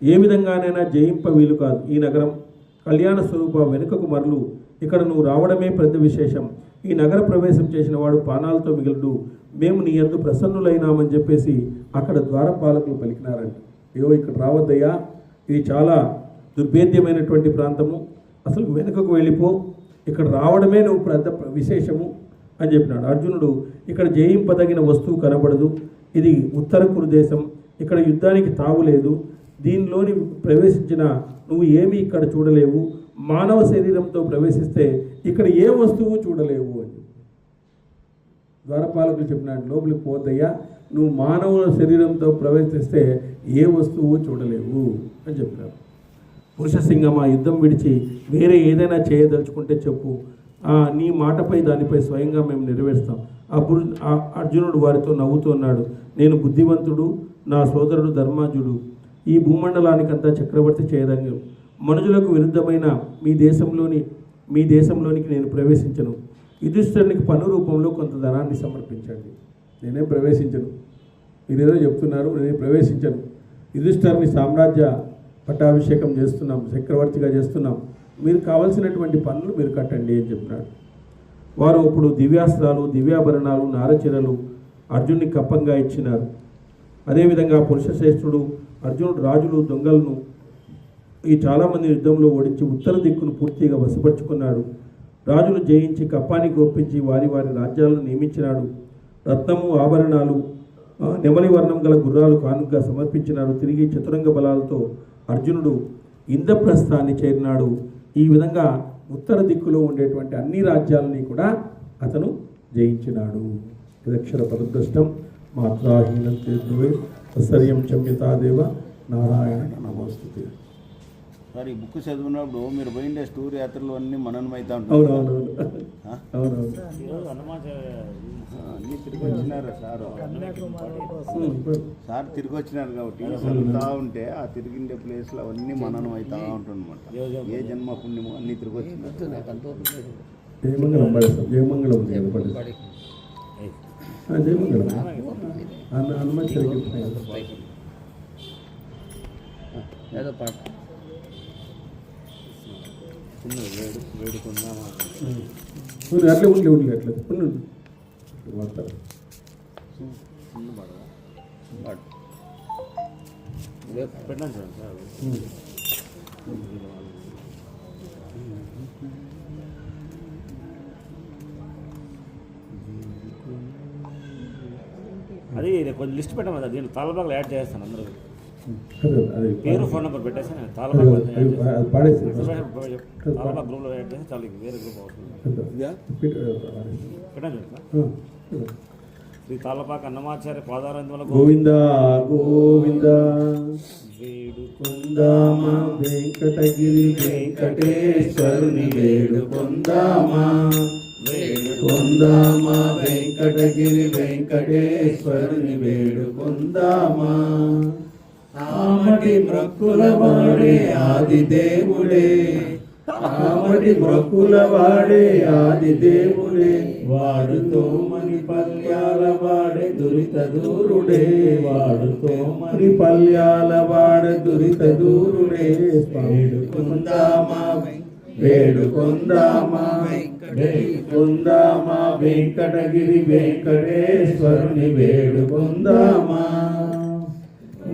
ఏ విధంగానైనా జయింప వీలు కాదు. ఈ నగరం కళ్యాణ స్వరూప, వెనుకకు మరలు. ఇక్కడ నువ్వు రావడమే పెద్ద విశేషం. ఈ నగర ప్రవేశం చేసిన వాడు పానాలతో మిగలడు. మేము నీ యందు ప్రసన్నులైనామని చెప్పేసి అక్కడ ద్వారపాలకులు పలికినారండి. ఏవో ఇక్కడ రావద్దయ్యా, ఇది చాలా దుర్భేద్యమైనటువంటి ప్రాంతము, అసలు వెనుకకు వెళ్ళిపో, ఇక్కడ రావడమే నువ్వు పెద్ద విశేషము అని చెప్పినాడు. అర్జునుడు, ఇక్కడ జయింపదగిన వస్తువు కనబడదు, ఇది ఉత్తర కురు దేశం, ఇక్కడ యుద్ధానికి తావులేదు, దీనిలోని ప్రవేశించిన నువ్వు ఏమీ ఇక్కడ చూడలేవు, మానవ శరీరంతో ప్రవేశిస్తే ఇక్కడ ఏ వస్తువు చూడలేవు అని ద్వారపాలకులు చెప్పినాడు. లోపలికి పోద్దయ్యా, నువ్వు మానవ శరీరంతో ప్రవేశిస్తే ఏ వస్తువు చూడలేవు అని చెప్పినారు. పురుషసింగం, ఆ యుద్ధం విడిచి వేరే ఏదైనా చేయదలుచుకుంటే చెప్పు, నీ మాటపై దానిపై స్వయంగా మేము నెరవేరుస్తాం. అప్పుడు అర్జునుడు వారితో నవ్వుతున్నాడు. నేను బుద్ధివంతుడు, నా సోదరుడు ధర్మాజుడు, ఈ భూమండలానికంతా చక్రవర్తి చేయదంగు. మనుషులకు విరుద్ధమైన మీ దేశంలోనికి నేను ప్రవేశించను. యుధిష్ఠిరునికి పన్ను రూపంలో కొంత ధనాన్ని సమర్పించండి. నేనేం ప్రవేశించను, మీరేదో చెప్తున్నారు, నేనే ప్రవేశించను. యుధిష్ఠిరుని సామ్రాజ్య పట్టాభిషేకం చేస్తున్నాం, చక్రవర్తిగా చేస్తున్నాం, మీరు కావలసినటువంటి పనులు మీరు కట్టండి అని చెప్పినాడు. వారు ఇప్పుడు దివ్యాస్త్రాలు, దివ్యాభరణాలు, నారచీరలు అర్జునుని కప్పంగా ఇచ్చినారు. అదేవిధంగా పురుషశ్రేష్ఠుడు అర్జునుడు రాజులు, దొంగలను ఈ చాలామంది యుద్ధంలో ఓడించి ఉత్తర దిక్కును పూర్తిగా వశపరుచుకున్నాడు. రాజులు జయించి కప్పానికి ఒప్పించి వారి వారి రాజ్యాలను నియమించినాడు. రత్నము, ఆభరణాలు, నెమలి వర్ణం గల గుర్రాలు కానుకగా సమర్పించినాడు. తిరిగి చతురంగ బలాలతో అర్జునుడు ఇంద్రప్రస్థాన్ని చేరినాడు. ఈ విధంగా ఉత్తర దిక్కులో ఉండేటువంటి అన్ని రాజ్యాలని కూడా అతను జయించినాడు. యదక్షర పదద్రష్టం మాత్రాహీనం తేజువే సర్యం చమ్యతాదేవ నారాయణ నమోస్తుతే. సార్, ఈ బుక్ చదివినప్పుడు మీరు పోయిండే టూర్ యాత్రలు అన్నీ మననమైతా ఉంటాయి. అన్నీ తిరిగి వచ్చినారా సార్ తిరిగి వచ్చినారు కాబట్టి చదువుతూ ఉంటే ఆ తిరిగిండే ప్లేస్లో అవన్నీ మననం అవుతా ఉంటుందన్నమాట. ఏ జన్మ పుణ్యమో అన్నీ తిరిగి వచ్చినారు. వేడుకుందామా అట్లే ఉండి అట్లా వాడతారు. పెట్టాను సార్. అది కొంచెం లిస్ట్ పెట్టాము, దీన్ని తాళబాగులు యాడ్ చేస్తాను. అందరూ పేరు, ఫోన్ నెంబర్ పెట్టేసి తాళబాగ్ గ్రూప్లో యాడ్ చేసి చాలు, వేరే గ్రూప్ అవసరం పెట్టాను. శ్రీ తాళపాక అన్నమాచార్య పాదారంధ్రుల గోవింద గోవింద వేడుకొందామా వెంకటగిరి వెంకటేశ్వరుని వేడుకొందామా వేడుకొందామా వెంకటగిరి వెంకటేశ్వరుని వేడుకొందామా. ఆమటి ప్రక్కుల వాడే ఆది దేవుడే ఆమది మొక్కుల వాడే ఆది దేవుడే, వాడుతో మని పల్యాల వాడే దురిత దూరుడే, వాడుతో మరి పల్యాల వాడే దురిత దూరుడే. వేడుకుందామా వేడుకొందామా వేడుకొందామా వెంకటగిరి వెంకటేశ్వరుని వేడుకొందామా.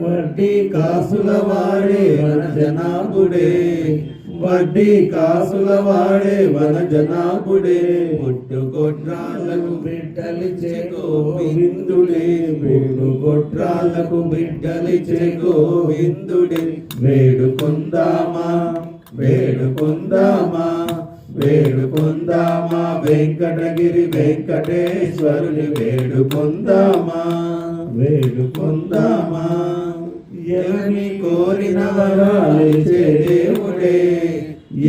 వడ్డీ కాసుల వాడే వన జనాభుడే, వడ్డీ కాసుల వాడే వన జనాభుడే, పుట్టుకొట్రాళ్లకు బిడ్డలిచ్చే గోవిందుడే, పుట్టుకొట్రాళ్లకు బిడ్డలిచ్చే గోవిందుడే. వేడుకొందామా వేడుకొందామా వేడుకొందామా వెంకటగిరి వెంకటేశ్వరుని వేడుకొందామా వేడుకొందామా. ఎలమి కోరిన వరాలిచ్చే దేవుడే,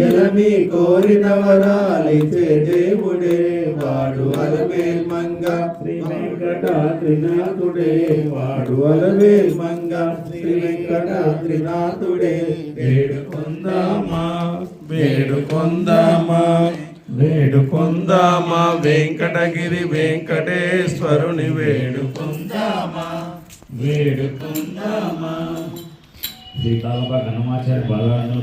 ఎలమి కోరిన వరాలిచ్చే దేవుడే, వాడు అలమేల్ మంగ శ్రీ వెంకటాద్రినాథుడే, వాడు అలమేల్ మంగ శ్రీ వెంకటాద్రినాథుడే. వేడుకొందామా వేడుకొందామా వేడుకొందామా వెంకటగిరి వెంకటేశ్వరుని వేడుకొందామా వేడుకొందామా. శ్రీకాళహ హనుమాచార్య భగవాను